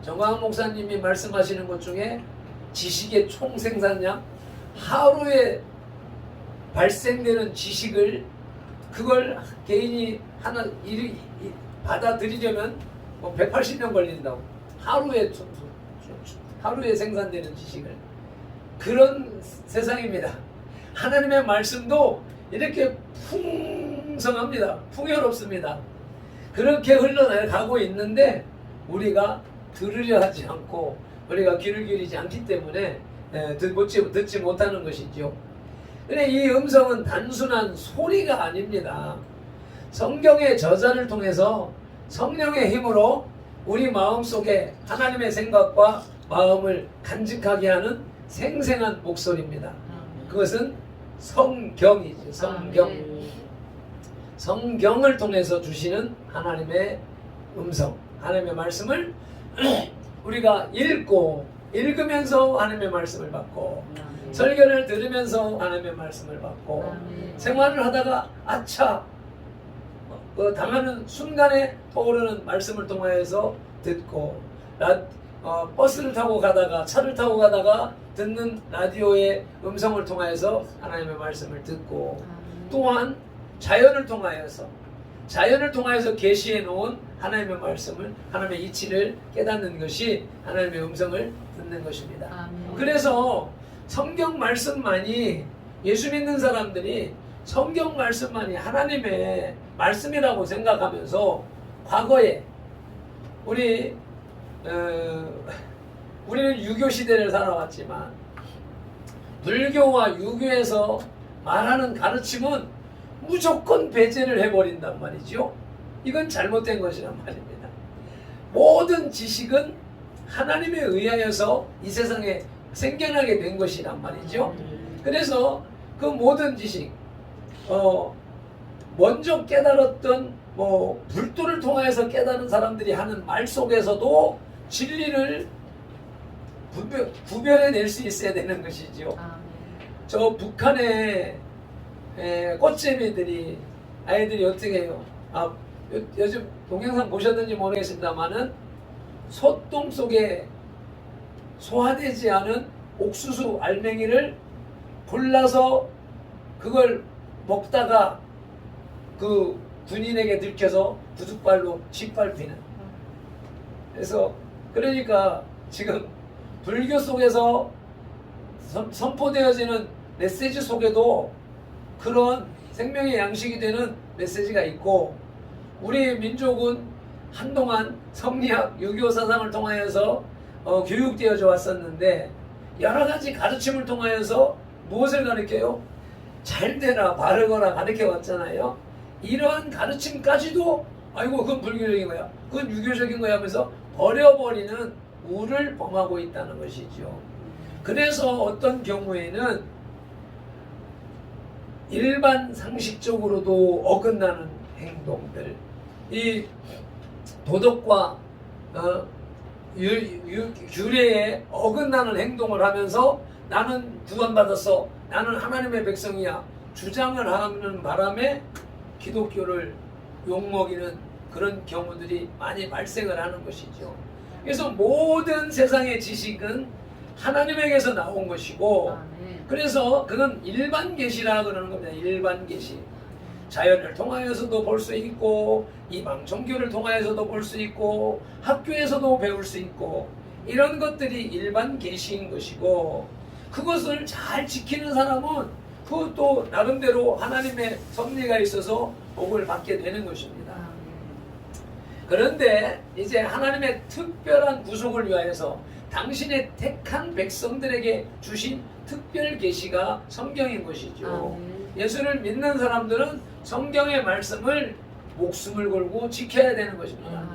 정광훈 목사님이 말씀하시는 것 중에 지식의 총생산량, 하루에 발생되는 지식을 그걸 개인이 하나 받아들이려면 뭐 180년 걸린다고. 하루에 생산되는 지식을. 그런 세상입니다. 하나님의 말씀도 이렇게 풍성합니다. 풍요롭습니다. 그렇게 흘러가고 있는데 우리가 들으려 하지 않고 우리가 귀를 기울이지 않기 때문에 듣지 못하는 것이죠. 근데 이 음성은 단순한 소리가 아닙니다. 성경의 저자를 통해서 성령의 힘으로 우리 마음속에 하나님의 생각과 마음을 간직하게 하는 생생한 목소리입니다. 그것은 성경이죠. 성경을 통해서 주시는 하나님의 음성, 하나님의 말씀을 우리가 읽으면서 하나님의 말씀을 받고 설교를 들으면서 하나님의 말씀을 받고 생활을 하다가 아차 당하는 순간에 떠오르는 말씀을 통하여서 듣고 버스를 타고 가다가 차를 타고 가다가 듣는 라디오의 음성을 통하여서 하나님의 말씀을 듣고 또한 자연을 통하여서 계시해 놓은 하나님의 말씀을 하나님의 이치를 깨닫는 것이 하나님의 음성을 듣는 것입니다. 그래서 성경 말씀만이 예수 믿는 사람들이 성경 말씀만이 하나님의 말씀이라고 생각하면서 과거에 우리는 유교 시대를 살아왔지만 불교와 유교에서 말하는 가르침은 무조건 배제를 해버린단 말이죠. 이건 잘못된 것이란 말입니다. 모든 지식은 하나님에 의하여서 이 세상에 생겨나게 된 것이란 말이죠. 그래서 그 모든 지식 먼저 깨달았던 불도를 통해서 깨달은 사람들이 하는 말 속에서도 진리를 구별해낼 수 있어야 되는 것이죠. 저 북한의 꽃재미들이 아이들이 어떻게 해요? 요즘 동영상 보셨는지 모르겠습니다만은 소똥 속에 소화되지 않은 옥수수 알맹이를 골라서 그걸 먹다가 그 군인에게 들켜서 부둣발로 짓밟히는 그래서 그러니까 지금 불교 속에서 선포되어지는 메시지 속에도 그런 생명의 양식이 되는 메시지가 있고, 우리 민족은 한동안 성리학, 유교 사상을 통하여서 교육되어져 왔었는데, 여러 가지 가르침을 통하여서 무엇을 가르쳐요? 잘 되라, 바르거나 가르쳐 왔잖아요. 이러한 가르침까지도 아이고 그건 불교적인 거야, 그건 유교적인 거야 하면서 버려버리는 우를 범하고 있다는 것이죠. 그래서 어떤 경우에는 일반 상식적으로도 어긋나는 행동들, 이 도덕과 규례에 어긋나는 행동을 하면서 나는 구원받았어, 나는 하나님의 백성이야 주장을 하는 바람에 기독교를 욕먹이는 그런 경우들이 많이 발생을 하는 것이죠. 그래서 모든 세상의 지식은 하나님에게서 나온 것이고, 그래서 그건 일반 계시라 그러는 겁니다. 일반 계시. 자연을 통하여서도 볼 수 있고, 이방 종교를 통하여서도 볼 수 있고, 학교에서도 배울 수 있고, 이런 것들이 일반 계시인 것이고, 그것을 잘 지키는 사람은 그것도 나름대로 하나님의 섭리가 있어서 복을 받게 되는 것입니다. 그런데 이제 하나님의 특별한 구속을 위하여서 당신의 택한 백성들에게 주신 특별 계시가 성경인 것이죠. 예수를 믿는 사람들은 성경의 말씀을 목숨을 걸고 지켜야 되는 것입니다.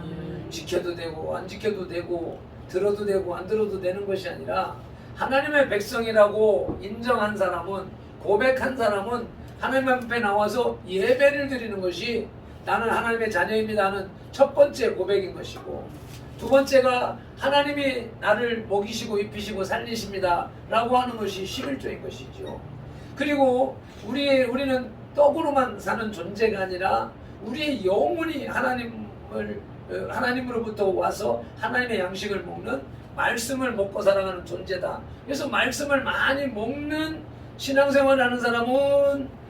지켜도 되고 안 지켜도 되고 들어도 되고 안 들어도 되는 것이 아니라, 하나님의 백성이라고 인정한 사람은, 고백한 사람은 하나님 앞에 나와서 예배를 드리는 것이 나는 하나님의 자녀입니다 하는 첫 번째 고백인 것이고, 두 번째가 하나님이 나를 먹이시고 입히시고 살리십니다 라고 하는 것이 11조인 것이죠. 그리고 우리는 떡으로만 사는 존재가 아니라 우리의 영혼이 하나님으로부터 와서 하나님의 양식을 먹는, 말씀을 먹고 살아가는 존재다. 그래서 말씀을 많이 먹는 신앙생활을 하는 사람은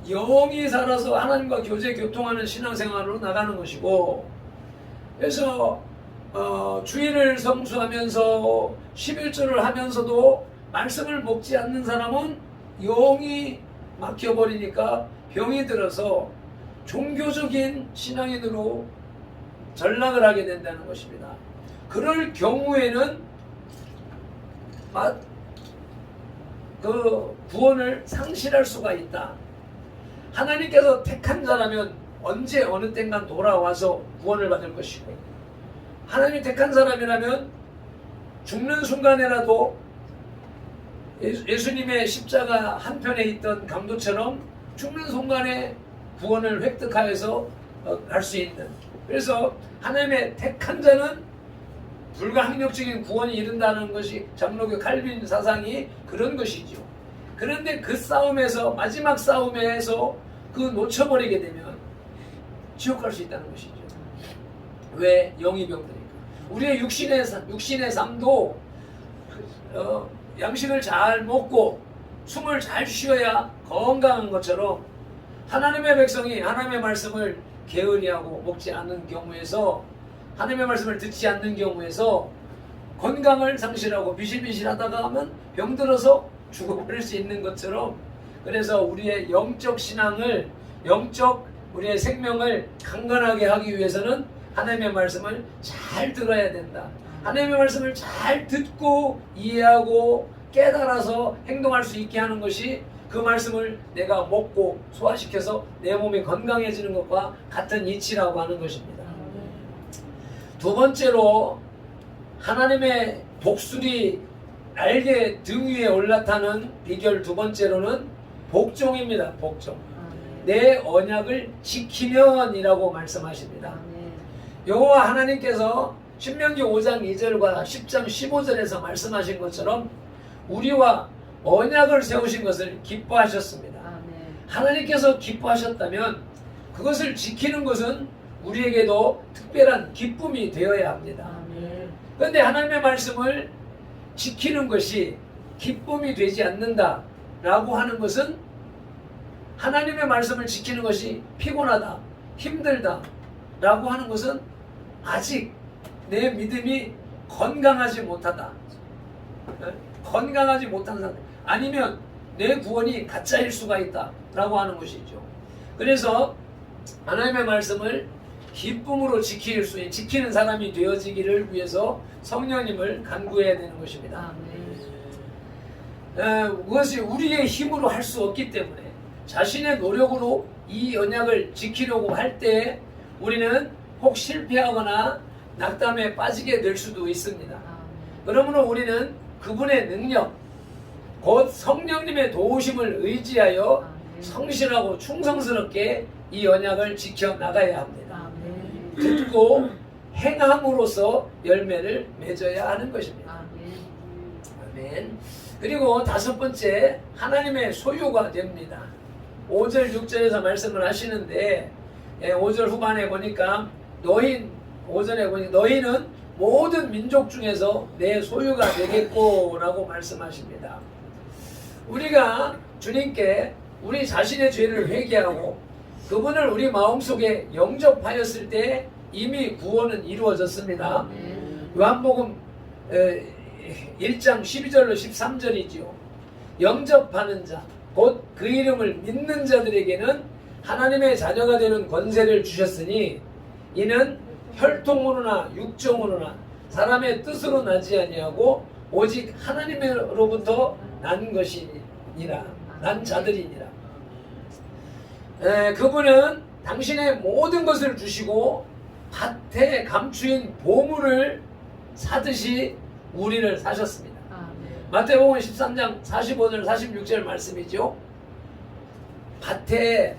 영이 살아서 하나님과 교통하는 신앙생활로 나가는 것이고, 그래서 주일을 성수하면서 11조를 하면서도 말씀을 먹지 않는 사람은 영이 막혀버리니까 병이 들어서 종교적인 신앙인으로 전락을 하게 된다는 것입니다. 그럴 경우에는 그 구원을 상실할 수가 있다. 하나님께서 택한 자라면 언제 어느 땐간 돌아와서 구원을 받을 것이고, 하나님이 택한 사람이라면 죽는 순간에라도 예수님의 십자가 한편에 있던 강도처럼 죽는 순간에 구원을 획득하여서 갈 수 있는, 그래서 하나님의 택한 자는 불가항력적인 구원이 이른다는 것이 장로교 칼빈 사상이 그런 것이죠. 그런데 그 싸움에서, 마지막 싸움에서 그 놓쳐버리게 되면 지옥 갈 수 있다는 것이죠. 왜? 영이 병드니까. 우리의 육신의 삶도 양식을 잘 먹고 숨을 잘 쉬어야 건강한 것처럼, 하나님의 백성이 하나님의 말씀을 게으리하고 먹지 않는 경우에서, 하나님의 말씀을 듣지 않는 경우에서 건강을 상실하고 비실비실하다가 하면 병들어서 죽어버릴 수 있는 것처럼, 그래서 우리의 영적 신앙을, 우리의 생명을 강건하게 하기 위해서는 하나님의 말씀을 잘 들어야 된다. 하나님의 말씀을 잘 듣고 이해하고 깨달아서 행동할 수 있게 하는 것이, 그 말씀을 내가 먹고 소화시켜서 내 몸이 건강해지는 것과 같은 이치라고 하는 것입니다. 두 번째로, 하나님의 독수리 날개 등 위에 올라타는 비결 두 번째로는 복종입니다. 복종. 내 언약을 지키면이라고 말씀하십니다. 여호와 하나님께서 신명기 5장 2절과 10장 15절에서 말씀하신 것처럼 우리와 언약을 세우신 것을 기뻐하셨습니다. 하나님께서 기뻐하셨다면 그것을 지키는 것은 우리에게도 특별한 기쁨이 되어야 합니다. 그런데 하나님의 말씀을 지키는 것이 기쁨이 되지 않는다 라고 하는 것은, 하나님의 말씀을 지키는 것이 피곤하다, 힘들다 라고 하는 것은 아직 내 믿음이 건강하지 못하다. 건강하지 못한 상태. 아니면 내 구원이 가짜일 수가 있다 라고 하는 것이죠. 그래서 하나님의 말씀을 기쁨으로 지키는 사람이 되어지기를 위해서 성령님을 간구해야 되는 것입니다. 그것이 우리의 힘으로 할 수 없기 때문에 자신의 노력으로 이 언약을 지키려고 할 때 우리는 혹 실패하거나 낙담에 빠지게 될 수도 있습니다. 그러므로 우리는 그분의 능력, 곧 성령님의 도우심을 의지하여 성실하고 충성스럽게 이 언약을 지켜나가야 합니다. 듣고 행함으로써 열매를 맺어야 하는 것입니다. 아멘. 그리고 다섯 번째, 하나님의 소유가 됩니다. 5절 6절에서 말씀을 하시는데 5절 후반에 보니까 5절에 보니까 너희는 모든 민족 중에서 내 소유가 되겠고 라고 말씀하십니다. 우리가 주님께 우리 자신의 죄를 회개하고 그분을 우리 마음속에 영접하였을 때 이미 구원은 이루어졌습니다. 요한복음 1장 12절로 13절이지요. 영접하는 자, 곧 그 이름을 믿는 자들에게는 하나님의 자녀가 되는 권세를 주셨으니 이는 혈통으로나 육정으로나 사람의 뜻으로 나지 아니하고 오직 하나님으로부터 난 것이니라. 난 자들이니라. 그분은 당신의 모든 것을 주시고 밭에 감추인 보물을 사듯이 우리를 사셨습니다. 마태복음 13장 45절 46절 말씀이죠. 밭에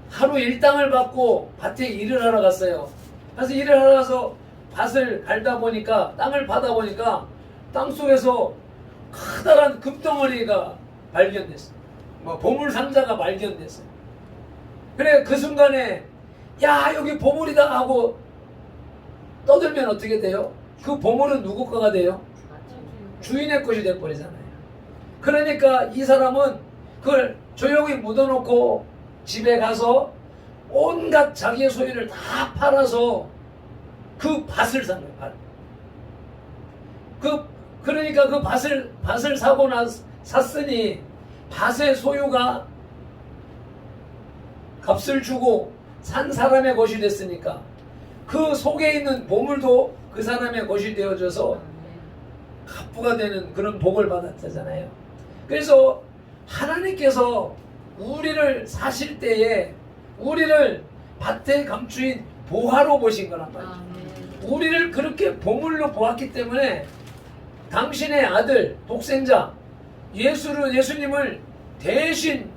하루 일당을 받고 밭에 일을 하러 갔어요. 그래서 일을 하러 가서 밭을 갈다 보니까, 땅을 파다 보니까 땅속에서 커다란 금덩어리가 발견됐어요. 보물 상자가 발견됐어요. 그래 그 순간에 야 여기 보물이다 하고 떠들면 어떻게 돼요? 그 보물은 누구 거가 돼요? 주인의 것이 돼버리잖아요. 그러니까 이 사람은 그걸 조용히 묻어놓고 집에 가서 온갖 자기의 소유를 다 팔아서 그 밭을 산 거예요. 그러니까 그 밭을 사고 샀으니 밭의 소유가 값을 주고 산 사람의 것이 됐으니까 그 속에 있는 보물도 그 사람의 것이 되어져서 갑부가 되는 그런 복을 받았잖아요. 그래서 하나님께서 우리를 사실 때에 우리를 밭에 감추인 보화로 보신 거란 말이죠. 우리를 그렇게 보물로 보았기 때문에 당신의 아들 독생자 예수님을 대신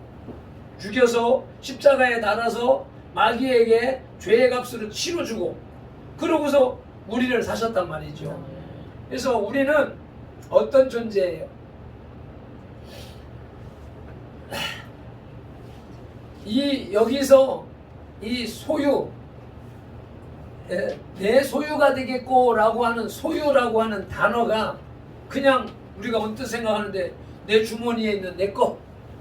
죽여서 십자가에 달아서 마귀에게 죄의 값으로 치러주고 그러고서 우리를 사셨단 말이죠. 그래서 우리는 어떤 존재예요? 여기서 이 소유, 내 소유가 되겠고 라고 하는 소유라고 하는 단어가 그냥 우리가 언뜻 생각하는데 내 주머니에 있는 내 거,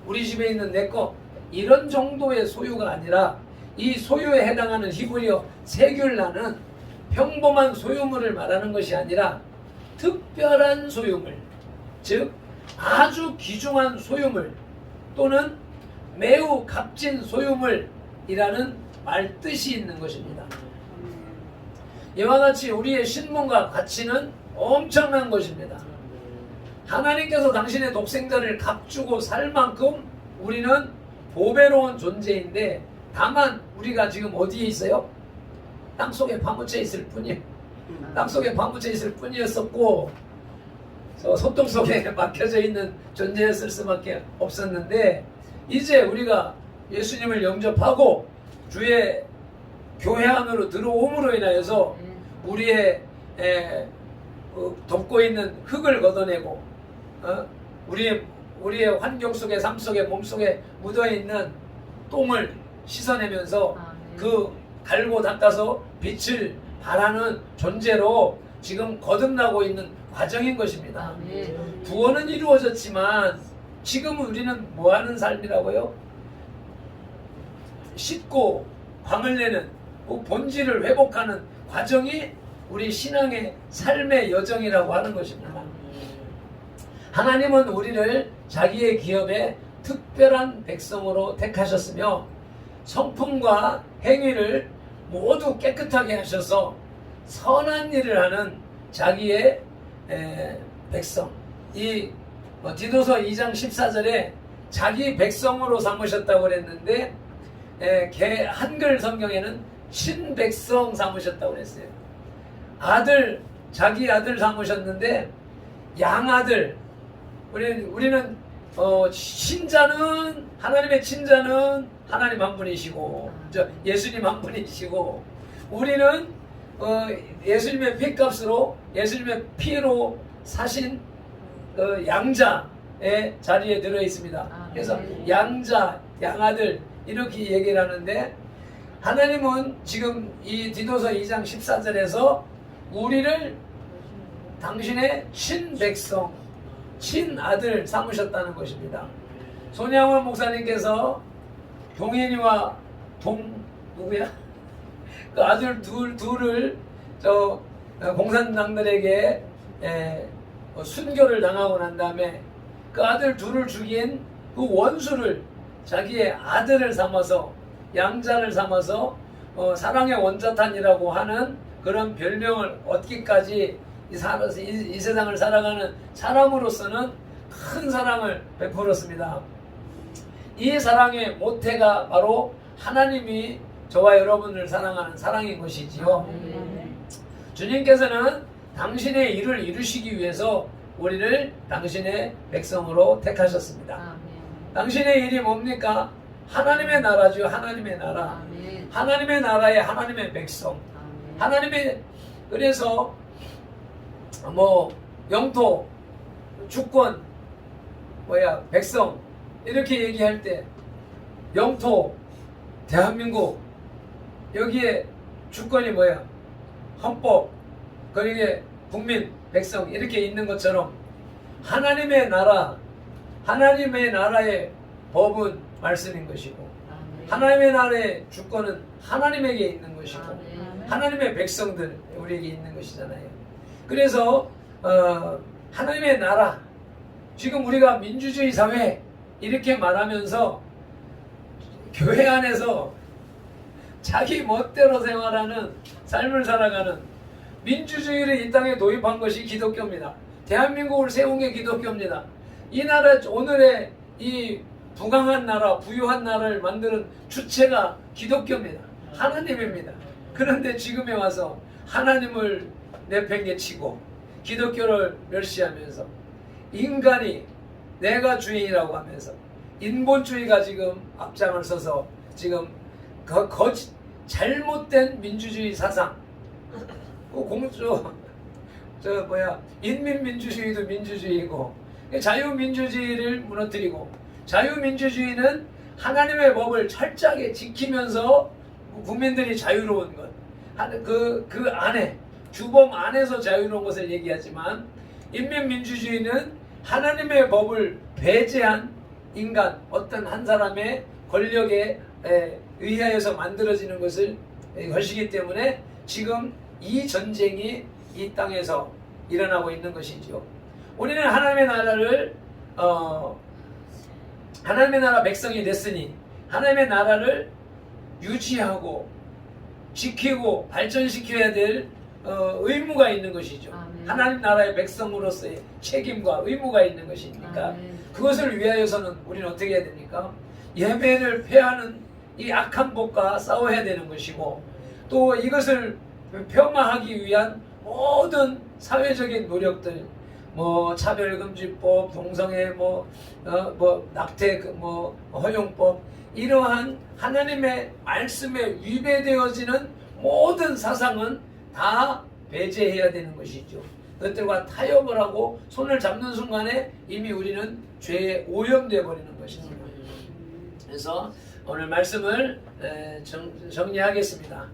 우리 집에 있는 내 거, 이런 정도의 소유가 아니라 이 소유에 해당하는 히브리어 세귤라는 평범한 소유물을 말하는 것이 아니라 특별한 소유물, 즉 아주 귀중한 소유물 또는 매우 값진 소유물이라는 말 뜻이 있는 것입니다. 이와 같이 우리의 신분과 가치는 엄청난 것입니다. 하나님께서 당신의 독생자를 값주고 살 만큼 우리는 보배로운 존재인데 다만 우리가 지금 어디에 있어요? 땅속에 파묻혀 있을 뿐이에요. 땅속에 파묻혀 있을 뿐이었었고 소똥 속에 막혀져 있는 존재였을 수밖에 없었는데 이제 우리가 예수님을 영접하고 주의 교회 안으로 들어옴으로 인하여서 우리의 덮고 있는 흙을 걷어내고 우리의 환경 속에 삶 속에 몸 속에 묻어있는 똥을 씻어내면서 그 갈고 닦아서 빛을 발하는 존재로 지금 거듭나고 있는 과정인 것입니다. 구원은 이루어졌지만 지금은 우리는 뭐하는 삶이라고요? 씻고 광을 내는 그 본질을 회복하는 과정이 우리 신앙의 삶의 여정이라고 하는 것입니다. 하나님은 우리를 자기의 기업에 특별한 백성으로 택하셨으며 성품과 행위를 모두 깨끗하게 하셔서 선한 일을 하는 자기의 백성. 이 디도서 2장 14절에 자기 백성으로 삼으셨다고 그랬는데 한글 성경에는 친백성 삼으셨다고 그랬어요. 아들, 자기 아들 삼으셨는데 양아들. 우리는 친자는 하나님의 친자는 하나님 한 분이시고 예수님 한 분이시고 우리는 예수님의 피값으로 예수님의 피로 사신 양자의 자리에 들어 있습니다. 그래서 양자, 양아들 이렇게 얘기를 하는데 하나님은 지금 이 디도서 2장 14절에서 우리를 당신의 친백성, 친아들 삼으셨다는 것입니다. 손양원 목사님께서 동현이와 누구야? 그 아들 둘을 공산당들에게 순교를 당하고 난 다음에 그 아들 둘을 죽인 그 원수를 자기의 아들을 삼아서 양자를 삼아서 사랑의 원자탄이라고 하는 그런 별명을 얻기까지 이 세상을 살아가는 사람으로서는 큰 사랑을 베풀었습니다. 이 사랑의 모태가 바로 하나님이 저와 여러분을 사랑하는 사랑인 것이지요. 주님께서는 당신의 일을 이루시기 위해서 우리를 당신의 백성으로 택하셨습니다. 당신의 일이 뭡니까? 하나님의 나라죠. 하나님의 나라. 하나님의 나라의 하나님의 백성. 하나님의 그래서 영토, 주권, 백성 이렇게 얘기할 때 영토, 대한민국 여기에 주권이 헌법, 거기에 국민, 백성 이렇게 있는 것처럼 하나님의 나라, 하나님의 나라의 법은 말씀인 것이고 하나님의 나라의 주권은 하나님에게 있는 것이고 하나님의 백성들 우리에게 있는 것이잖아요. 그래서 하나님의 나라, 지금 우리가 민주주의 사회 이렇게 말하면서 교회 안에서 자기 멋대로 생활하는 삶을 살아가는 민주주의를 이 땅에 도입한 것이 기독교입니다. 대한민국을 세운 게 기독교입니다. 이 나라 오늘의 이 부강한 나라, 부유한 나라를 만드는 주체가 기독교입니다. 하나님입니다. 그런데 지금에 와서 하나님을 내팽개치고 기독교를 멸시하면서 인간이 내가 주인이라고 하면서 인본주의가 지금 앞장을 서서 지금 잘못된 민주주의 사상, 인민민주주의도 민주주의고 자유민주주의를 무너뜨리고 자유민주주의는 하나님의 법을 철저하게 지키면서 국민들이 자유로운 것, 그 안에 규범 안에서 자유로운 것을 얘기하지만 인민민주주의는 하나님의 법을 배제한 인간, 어떤 한 사람의 권력에 의하여서 만들어지는 것이기 때문에 지금 이 전쟁이 이 땅에서 일어나고 있는 것이지요. 우리는 하나님의 나라를 하나님의 나라 백성이 됐으니 하나님의 나라를 유지하고 지키고 발전시켜야 될 의무가 있는 것이죠. 하나님 나라의 백성으로서의 책임과 의무가 있는 것이니까 그것을 위하여서는 우리는 어떻게 해야 됩니까? 예배를 폐하는 이 악한 법과 싸워야 되는 것이고 또 이것을 폄하하기 위한 모든 사회적인 노력들, 차별금지법, 동성애, 낙태, 허용법, 이러한 하나님의 말씀에 위배되어지는 모든 사상은 다 배제해야 되는 것이죠. 그것들과 타협을 하고 손을 잡는 순간에 이미 우리는 죄에 오염되어 버리는 것입니다. 그래서 오늘 말씀을 정리하겠습니다.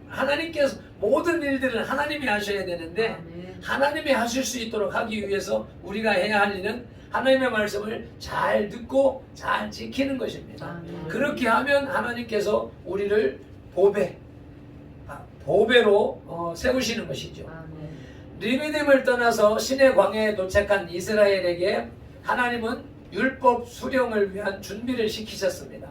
하나님께서 모든 일들은 하나님이 하셔야 되는데 하나님이 하실 수 있도록 하기 위해서 우리가 해야 할 일은 하나님의 말씀을 잘 듣고 잘 지키는 것입니다. 그렇게 하면 하나님께서 우리를 보배로 세우시는 것이죠. 리비딤을 떠나서 신의 광야에 도착한 이스라엘에게 하나님은 율법 수령을 위한 준비를 시키셨습니다.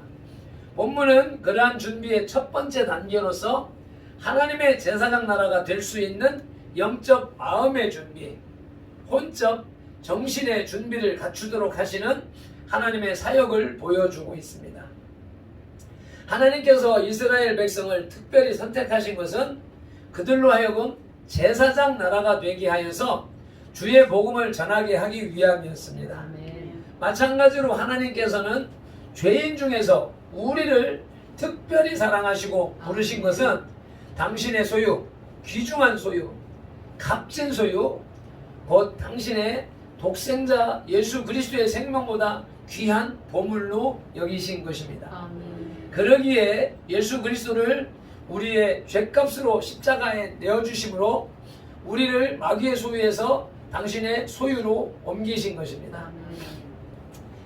본문은 그러한 준비의 첫 번째 단계로서 하나님의 제사장 나라가 될 수 있는 영적 마음의 준비, 혼적 정신의 준비를 갖추도록 하시는 하나님의 사역을 보여주고 있습니다. 하나님께서 이스라엘 백성을 특별히 선택하신 것은 그들로 하여금 제사장 나라가 되게 하여서 주의 복음을 전하게 하기 위함이었습니다. 마찬가지로 하나님께서는 죄인 중에서 우리를 특별히 사랑하시고 부르신 것은 당신의 소유, 귀중한 소유, 값진 소유, 곧 당신의 독생자 예수 그리스도의 생명보다 귀한 보물로 여기신 것입니다. 그러기에 예수 그리스도를 우리의 죄값으로 십자가에 내어주심으로 우리를 마귀의 소유에서 당신의 소유로 옮기신 것입니다.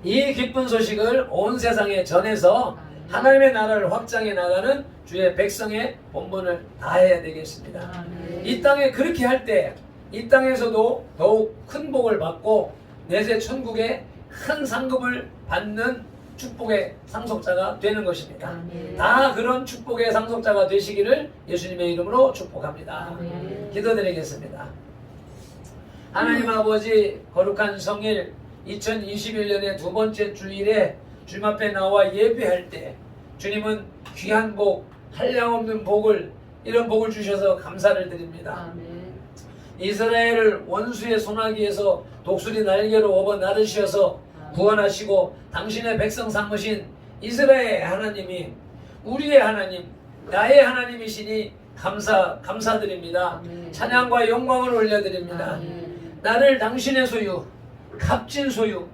이 기쁜 소식을 온 세상에 전해서 하나님의 나라를 확장해 나가는 주의 백성의 본분을 다해야 되겠습니다. 이 땅에 그렇게 할 때 이 땅에서도 더욱 큰 복을 받고 내세 천국에 큰 상급을 받는 축복의 상속자가 되는 것입니다. 다 그런 축복의 상속자가 되시기를 예수님의 이름으로 축복합니다. 기도드리겠습니다. 하나님 아버지, 거룩한 성일 2021년의 두 번째 주일에 주님 앞에 나와 예배할 때 주님은 귀한 복, 한량없는 복을, 이런 복을 주셔서 감사를 드립니다. 이스라엘을 원수의 손아귀에서 독수리 날개로 업어 나르셔서 구원하시고 당신의 백성 삼으신 이스라엘의 하나님이 우리의 하나님, 나의 하나님이시니 감사드립니다. 찬양과 영광을 올려드립니다. 나를 당신의 소유, 값진 소유,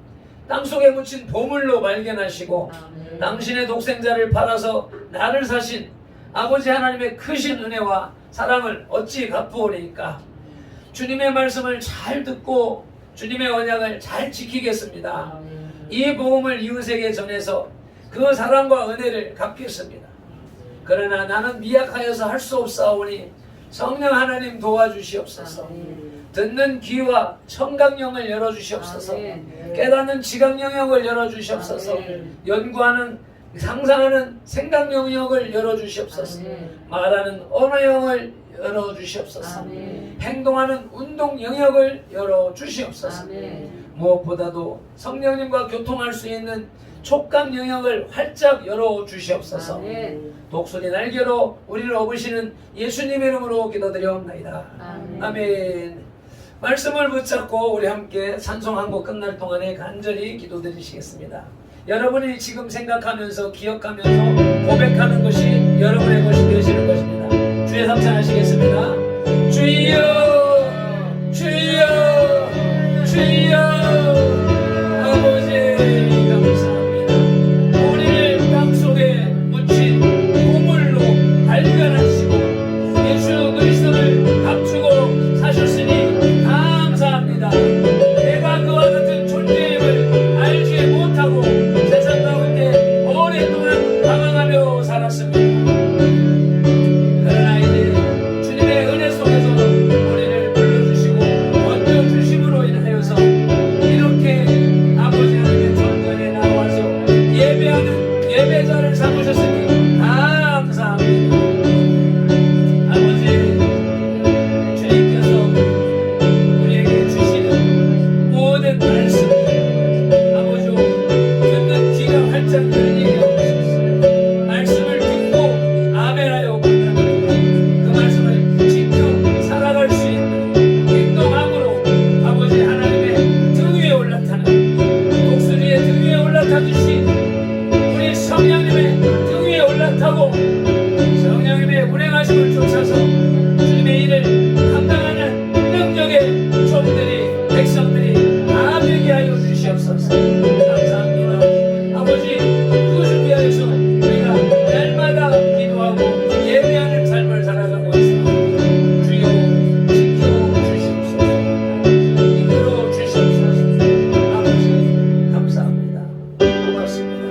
땅속에 묻힌 보물로 발견하시고 당신의 독생자를 팔아서 나를 사신 아버지 하나님의 크신 은혜와 사랑을 어찌 갚으오리까. 주님의 말씀을 잘 듣고 주님의 언약을 잘 지키겠습니다. 이 복음을 이웃에게 전해서 그 사랑과 은혜를 갚겠습니다. 그러나 나는 미약하여서 할 수 없사오니 성령 하나님 도와주시옵소서. 듣는 귀와 청각영을 열어주시옵소서. 깨닫는 지각 영역을 열어주시옵소서. 연구하는 상상하는 생각 영역을 열어주시옵소서. 말하는 언어 영역을 열어주시옵소서. 행동하는 운동 영역을 열어주시옵소서. 무엇보다도 성령님과 교통할 수 있는 촉감 영역을 활짝 열어주시옵소서. 독수리 날개로 우리를 업으시는 예수님 이름으로 기도드려옵나이다. 아멘. 말씀을 붙잡고 우리 함께 찬송 한 곡 끝날 동안에 간절히 기도드리시겠습니다. 여러분이 지금 생각하면서 기억하면서 고백하는 것이 여러분의 것이 되시는 것입니다. 주의 합창하시겠습니다. 주여 주여 주여. 아버지 감사합니다. 우리를 땅속에 묻힌 보물로 발견하시고 예수 그리스도를 감추고 사셨으니 감사합니다. 내가 그와 같은 존재임을 알지 못하고 세상 가운데 오랫동안 방황하며 살았습니다. 그러나 이제 주님의 은혜 속에서 우리를 불러주시고 건져주심으로 인하여서 이렇게 아버지 하나님의 전전에 나와서 예배하는 예배자를 삼으셨으니 감사합니다. 아버지, 주님께서 우리에게 주시는 모든 말씀들 아버지 듣는 귀가 활짝 열리게 하옵소서. 말씀을 듣고 아멘하여 그 말씀을 지켜 살아갈 수 있는 행동함으로 아버지 하나님의 등 위에 올라타는 독수리의 등 위에 올라타듯이 우리 성령님의 등 위에 올라타고 성령님의 운행하심을 쫓아서 주님의 일을 감당하는 능력의 종들이 백성들이 다 되게 하여 주시옵소서. 감사합니다. 아버지, 그것을 위하여서 우리가 날마다 기도하고 예배하는 삶을 살아가고 있습니다. 주여 지켜주시옵소서. 이끌어 주시옵소서. 아버지 감사합니다. 고맙습니다.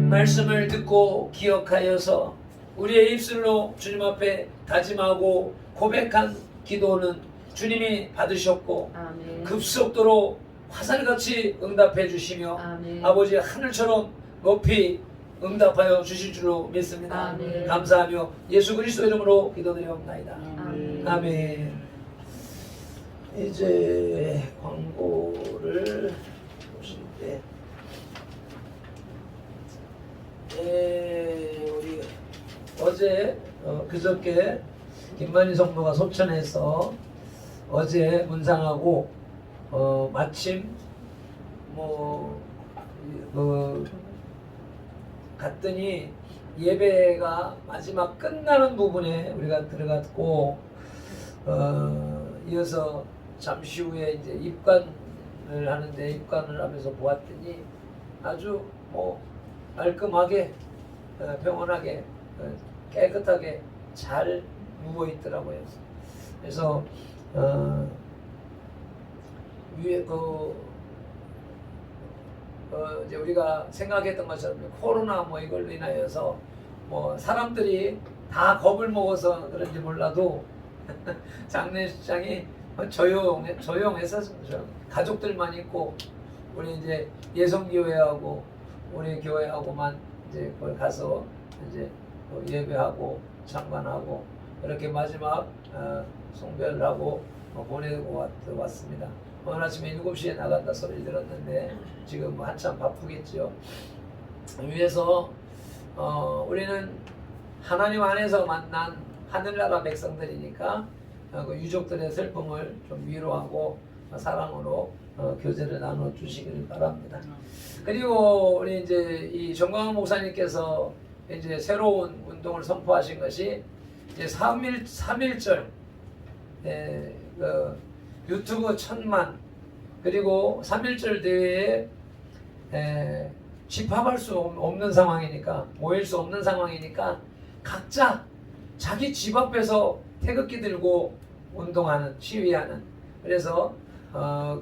말씀을 듣고 기억하여서 우리의 입술로 주님 앞에 다짐하고 고백한 기도는 주님이 받으셨고 아멘. 급속도로 화살같이 응답해 주시며 아멘. 아버지 하늘처럼 높이 응답하여 주실 줄로 믿습니다. 아멘. 감사하며 예수 그리스도 이름으로 기도드리옵나이다. 아멘. 아멘. 이제 광고를 보실 때 우리 어제 그저께 김만희 성도가 소천에서 어제 문상하고 마침 갔더니 예배가 마지막 끝나는 부분에 우리가 들어갔고 이어서 잠시 후에 이제 입관을 하는데 입관을 하면서 보았더니 아주 깔끔하게 평온하게 깨끗하게 잘 누워 있더라고요. 그래서 위에 이제 우리가 생각했던 것처럼 코로나 이걸로 인하여서 사람들이 다 겁을 먹어서 그런지 몰라도 장례식장이 조용해서 가족들만 있고 우리 이제 예성교회하고 우리 교회하고만 이제 거기 가서 이제 예배하고 참관하고 이렇게 마지막 송별을 하고 보내고 왔습니다. 오늘 아침에 7시에 나간다 소리 들었는데 지금 한참 바쁘겠죠. 위에서 우리는 하나님 안에서 만난 하늘나라 백성들이니까 그 유족들의 슬픔을 좀 위로하고 사랑으로 교제를 나눠 주시기를 바랍니다. 그리고 우리 이제 이 정광훈 목사님께서 이제 새로운 운동을 선포하신 것이 이제 3.1절 유튜브 1000만 그리고 3.1절 대회에 집합할 수 없는 상황이니까 모일 수 없는 상황이니까 각자 자기 집 앞에서 태극기 들고 운동하는 시위하는 그래서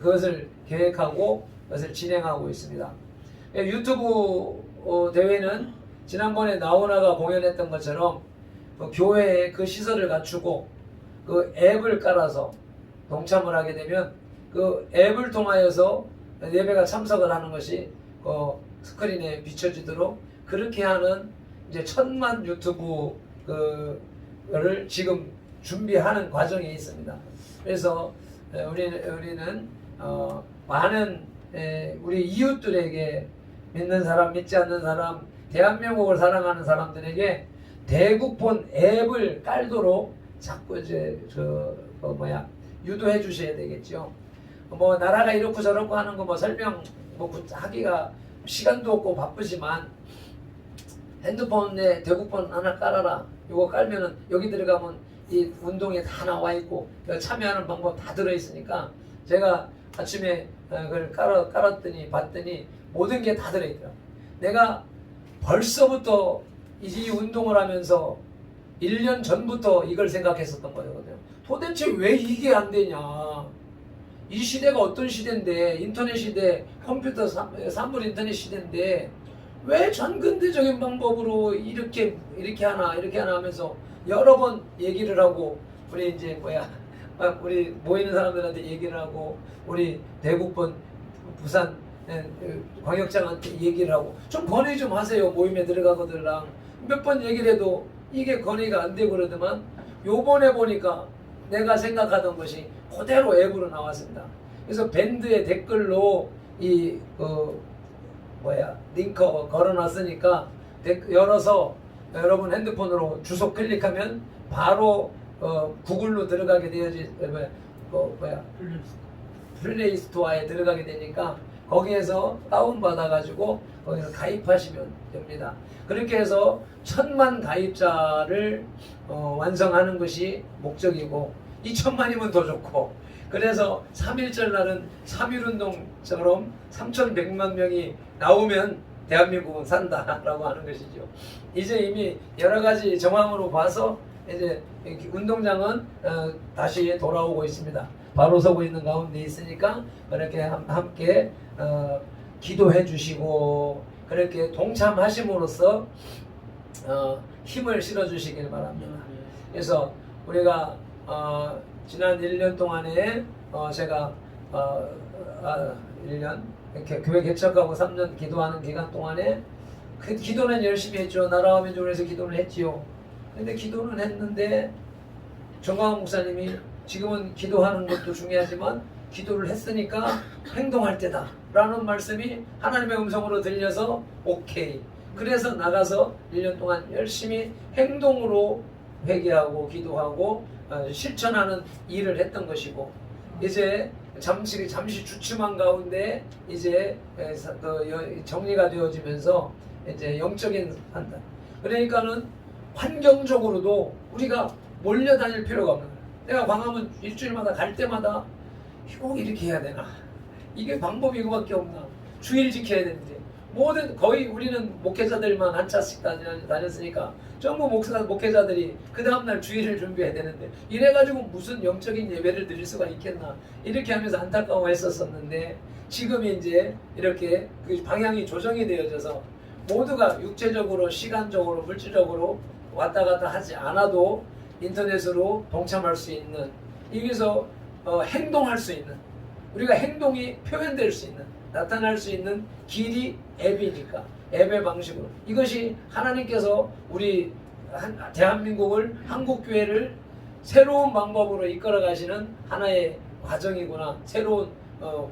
그것을 계획하고 그것을 진행하고 있습니다. 유튜브 대회는 지난번에 나오나가 공연했던 것처럼 교회에 그 시설을 갖추고 그 앱을 깔아서 동참을 하게 되면 그 앱을 통하여서 예배가 참석을 하는 것이 스크린에 비춰지도록 그렇게 하는 이제 1000만 유튜브를 지금 준비하는 과정에 있습니다. 그래서 우리는 많은 우리 이웃들에게 믿는 사람, 믿지 않는 사람, 대한민국을 사랑하는 사람들에게 대국본 앱을 깔도록 자꾸 이제 유도해 주셔야 되겠죠. 나라가 이렇고 저렇고 하는 거 설명 하기가 시간도 없고 바쁘지만 핸드폰에 대국본 하나 깔아라. 이거 깔면은 여기 들어가면 이 운동에 다 나와 있고 참여하는 방법 다 들어 있으니까 제가 아침에 그걸 깔았더니 봤더니 모든 게 다 들어 있더라고요. 내가 벌써부터 이 운동을 하면서 1년 전부터 이걸 생각했었던 거거든요. 도대체 왜 이게 안 되냐. 이 시대가 어떤 시대인데 인터넷 시대, 컴퓨터 산물 인터넷 시대인데 왜 전근대적인 방법으로 이렇게 하나 하면서 여러 번 얘기를 하고 우리 이제 우리 모이는 사람들한테 얘기를 하고 우리 대국본 부산 광역장한테 얘기를 하고 좀 건의 좀 하세요. 모임에 들어가거들랑 몇 번 얘기를 해도 이게 건의가 안 되고 그러더만 요번에 보니까 내가 생각하던 것이 그대로 앱으로 나왔습니다. 그래서 밴드의 댓글로 링크 걸어놨으니까 열어서 여러분 핸드폰으로 주소 클릭하면 바로 구글로 들어가게 되어지 플레이 스토어에 들어가게 되니까 거기에서 다운받아 가지고 거기서 가입하시면 됩니다. 그렇게 해서 1000만 가입자를 완성하는 것이 목적이고 2000만이면 더 좋고 그래서 3.1절 날은 3.1운동처럼 3100만 명이 나오면 대한민국은 산다라고 하는 것이죠. 이제 이미 여러 가지 정황으로 봐서 이제 운동장은 다시 돌아오고 있습니다. 바로 서고 있는 가운데 있으니까 그렇게 함께 기도해 주시고 그렇게 동참하심으로써 힘을 실어주시길 바랍니다. 그래서 우리가 지난 1년 동안에 제가 1년 이렇게 교회 개척하고 3년 기도하는 기간 동안에 그 기도는 열심히 했죠. 나라와 민족을 위해서 기도를 했지요. 근데 기도는 했는데 정광훈 목사님이 지금은 기도하는 것도 중요하지만 기도를 했으니까 행동할 때다 라는 말씀이 하나님의 음성으로 들려서 오케이. 그래서 나가서 1년 동안 열심히 행동으로 회개하고 기도하고 실천하는 일을 했던 것이고, 이제 잠시 주춤한 가운데 이제 정리가 되어지면서 이제 영적인 판단. 그러니까는 환경적으로도 우리가 몰려다닐 필요가 없는 거예요. 내가 광화문 일주일마다 갈 때마다 꼭 이렇게 해야 되나? 이게 방법이 이거밖에 없나? 주일 지켜야 되는데 모든 거의 우리는 목회자들만 한 차씩 다녔으니까 전부 목회자들이 그 다음날 주일을 준비해야 되는데 이래가지고 무슨 영적인 예배를 드릴 수가 있겠나? 이렇게 하면서 안타까워했었었는데 지금이 이제 이렇게 그 방향이 조정이 되어져서 모두가 육체적으로, 시간적으로, 물질적으로 왔다 갔다 하지 않아도 인터넷으로 동참할 수 있는, 여기서 행동할 수 있는, 우리가 행동이 표현될 수 있는, 나타날 수 있는 길이 앱이니까 앱의 방식으로 이것이 하나님께서 우리 대한민국을, 한국교회를 새로운 방법으로 이끌어 가시는 하나의 과정이구나, 새로운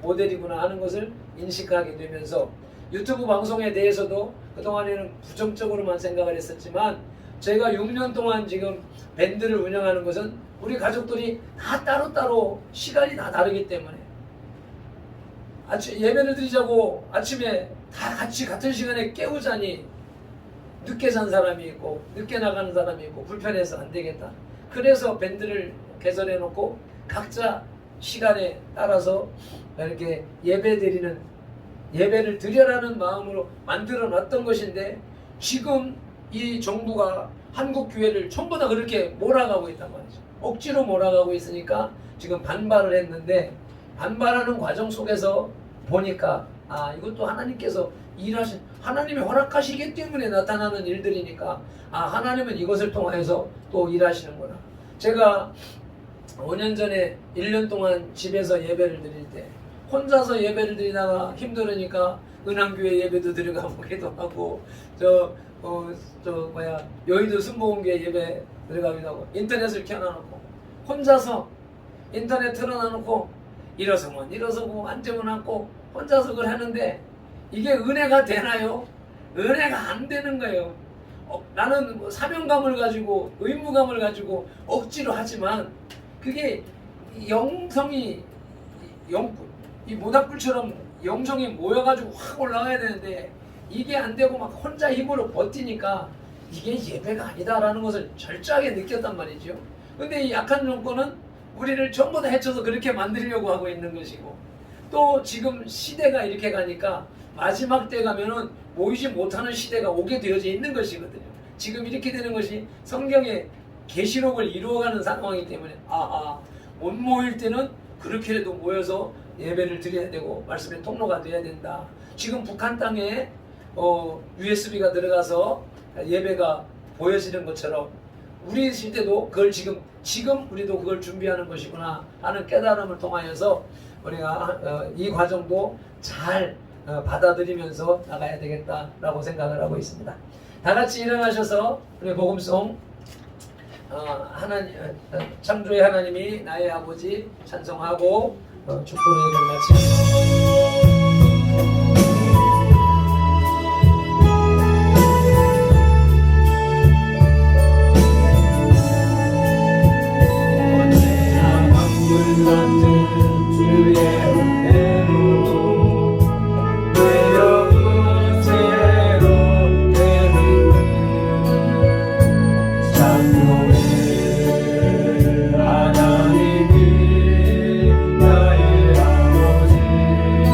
모델이구나 하는 것을 인식하게 되면서 유튜브 방송에 대해서도 그동안에는 부정적으로만 생각을 했었지만 제가 6년 동안 지금 밴드를 운영하는 것은 우리 가족들이 다 따로따로 시간이 다 다르기 때문에 예배를 드리자고 아침에 다 같이 같은 시간에 깨우자니 늦게 잔 사람이 있고 늦게 나가는 사람이 있고 불편해서 안 되겠다. 그래서 밴드를 개설해 놓고 각자 시간에 따라서 이렇게 예배를 드려라는 마음으로 만들어 놨던 것인데 지금 이 정부가 한국 교회를 전부 다 그렇게 몰아가고 있단 말이죠. 억지로 몰아가고 있으니까 지금 반발을 했는데, 반발하는 과정 속에서 보니까 이것도 하나님께서 하나님이 허락하시기 때문에 나타나는 일들이니까 하나님은 이것을 통해서 또 일하시는구나. 제가 5년 전에 1년 동안 집에서 예배를 드릴 때 혼자서 예배를 드리다가 힘들으니까 은한교회 예배도 들어가보기도 하고 여의도 순복음교회 예배 들어가기도 하고 인터넷을 켜놔놓고 혼자서 인터넷 틀어놔놓고 일어서면 일어서고 앉으면 앉고 혼자서 그걸 하는데 이게 은혜가 되나요? 은혜가 안 되는 거예요. 나는 사명감을 가지고 의무감을 가지고 억지로 하지만 그게 영성이 이 모닥불처럼 영성이 모여가지고 확 올라가야 되는데 이게 안 되고 막 혼자 힘으로 버티니까 이게 예배가 아니다라는 것을 절저하게 느꼈단 말이죠. 근데 이 약한 정권은 우리를 전부 다 해쳐서 그렇게 만들려고 하고 있는 것이고, 또 지금 시대가 이렇게 가니까 마지막 때 가면은 모이지 못하는 시대가 오게 되어져 있는 것이거든요. 지금 이렇게 되는 것이 성경의 계시록을 이루어가는 상황이기 때문에 못 모일 때는 그렇게라도 모여서 예배를 드려야 되고 말씀의 통로가 돼야 된다. 지금 북한 땅에 USB가 들어가서 예배가 보여지는 것처럼 우리 시대도 그걸 지금 우리도 그걸 준비하는 것이구나 하는 깨달음을 통하여서 우리가 이 과정도 잘 받아들이면서 나가야 되겠다라고 생각을 하고 있습니다. 다 같이 일어나셔서 우리 복음송 창조의 하나님이 나의 아버지 찬송하고 축복의 예배를 마칩니다. 하나님이 나의 아버지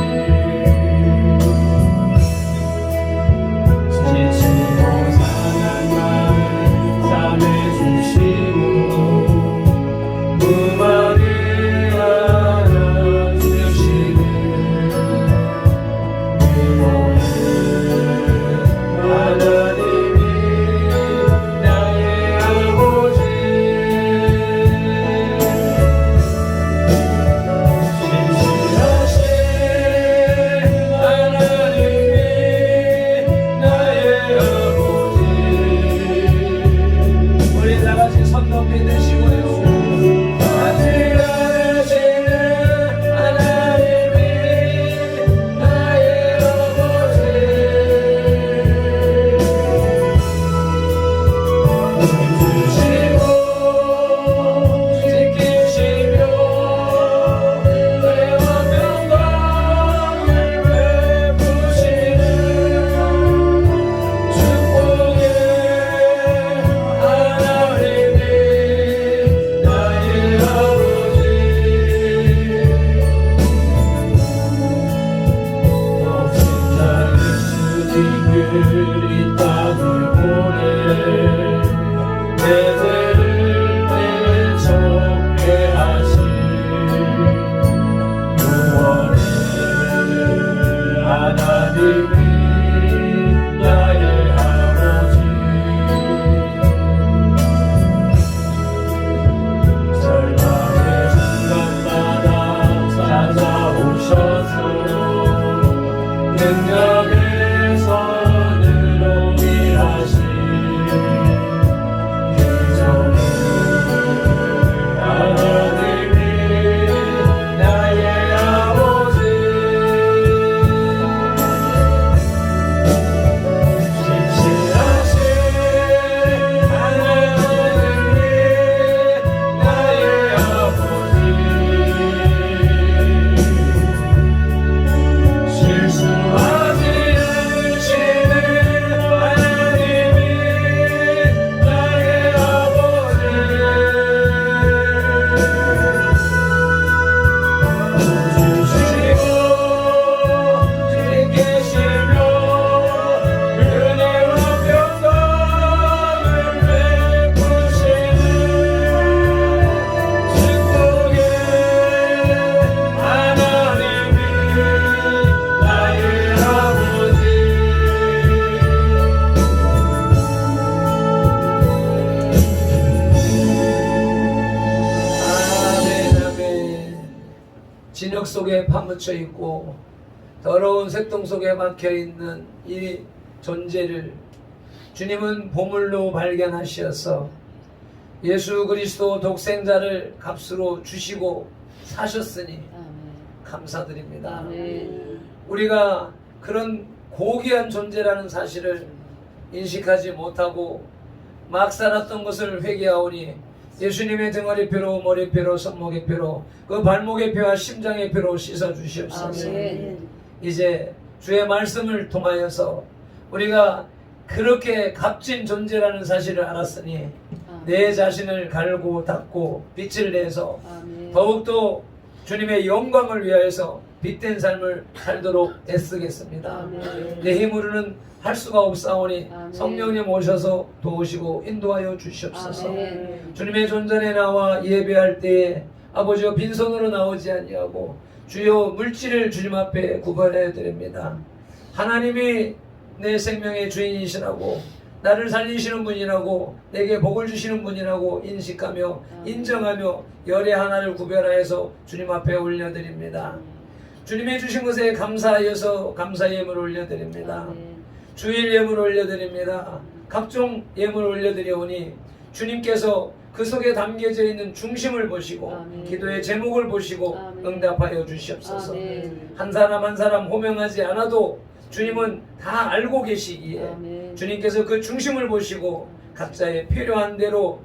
이 땅을 보내 내들을 내쫓게 하신 구원의 하나님이 나의 아버지 절망의 순간마다 찾아오셔서 능력의 손으로 일하신 기적의 하나님이 나의 아버지 신실하신 하나님이 나의 아버지 실수하지 않으시는 하나님이 나의 아버지 주시고 지키시며 은혜와 평강을 베푸시는 축복의 하나님이 나의 아버지 아멘 아멘. 진흙 속에 파묻혀 있고 더러운 쇠통 속에 막혀 있는 이 존재를 주님은 보물로 발견하셔서 예수 그리스도 독생자를 값으로 주시고 사셨으니 감사드립니다. 아멘. 우리가 그런 고귀한 존재라는 사실을 인식하지 못하고 막 살았던 것을 회개하오니 예수님의 등허리 뼈로 머리뼈로 손목의 뼈로 그 발목의 뼈와 심장의 뼈로 씻어 주시옵소서. 아멘. 이제 주의 말씀을 통하여서 우리가 그렇게 값진 존재라는 사실을 알았으니 내 자신을 갈고 닦고 빛을 내서 아멘. 더욱더 주님의 영광을 위하여서 빛된 삶을 살도록 애쓰겠습니다. 아멘. 내 힘으로는 할 수가 없사오니 아멘. 성령님 오셔서 도우시고 인도하여 주시옵소서. 아멘. 주님의 존전에 나와 예배할 때에 아버지여 빈손으로 나오지 아니하고 주여 물질을 주님 앞에 구걸해 드립니다. 하나님이 내 생명의 주인이시라고 나를 살리시는 분이라고 내게 복을 주시는 분이라고 인식하며 인정하며 열의 하나를 구별하여서 주님 앞에 올려드립니다. 주님이 주신 것에 감사하여서 감사 예물 올려드립니다. 아멘. 주일 예물 올려드립니다. 각종 예물 올려드리오니 주님께서 그 속에 담겨져 있는 중심을 보시고 아멘. 기도의 제목을 보시고 아멘. 응답하여 주시옵소서. 아멘. 한 사람 한 사람 호명하지 않아도 주님은 다 알고 계시기에 아멘. 주님께서 그 중심을 보시고 각자의 필요한 대로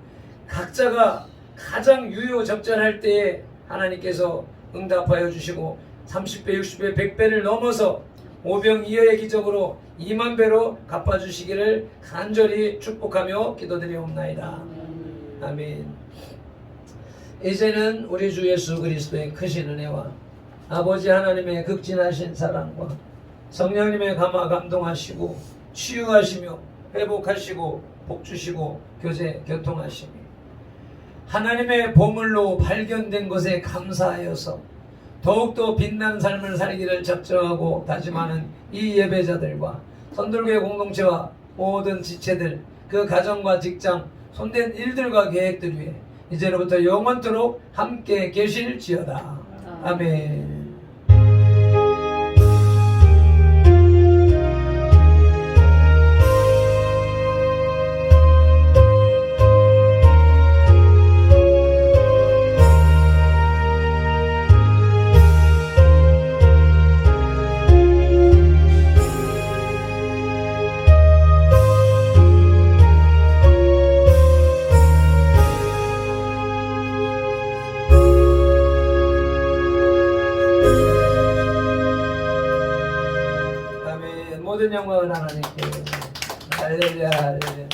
각자가 가장 유효적절할 때에 하나님께서 응답하여 주시고 30배, 60배, 100배를 넘어서 오병이어의 기적으로 2만 배로 갚아주시기를 간절히 축복하며 기도드리옵나이다. 아멘. 이제는 우리 주 예수 그리스도의 크신 은혜와 아버지 하나님의 극진하신 사랑과 성령님의 감화 감동하시고 치유하시며 회복하시고 복주시고 교제 교통하시며 하나님의 보물로 발견된 것에 감사하여서 더욱더 빛난 삶을 살기를 작정하고 다짐하는 이 예배자들과 선돌교회 공동체와 모든 지체들 그 가정과 직장 손댄 일들과 계획들 위해 이제로부터 영원토록 함께 계실지어다. 아멘. 모든 영광은 하나님께. 할렐루야, 할렐루야.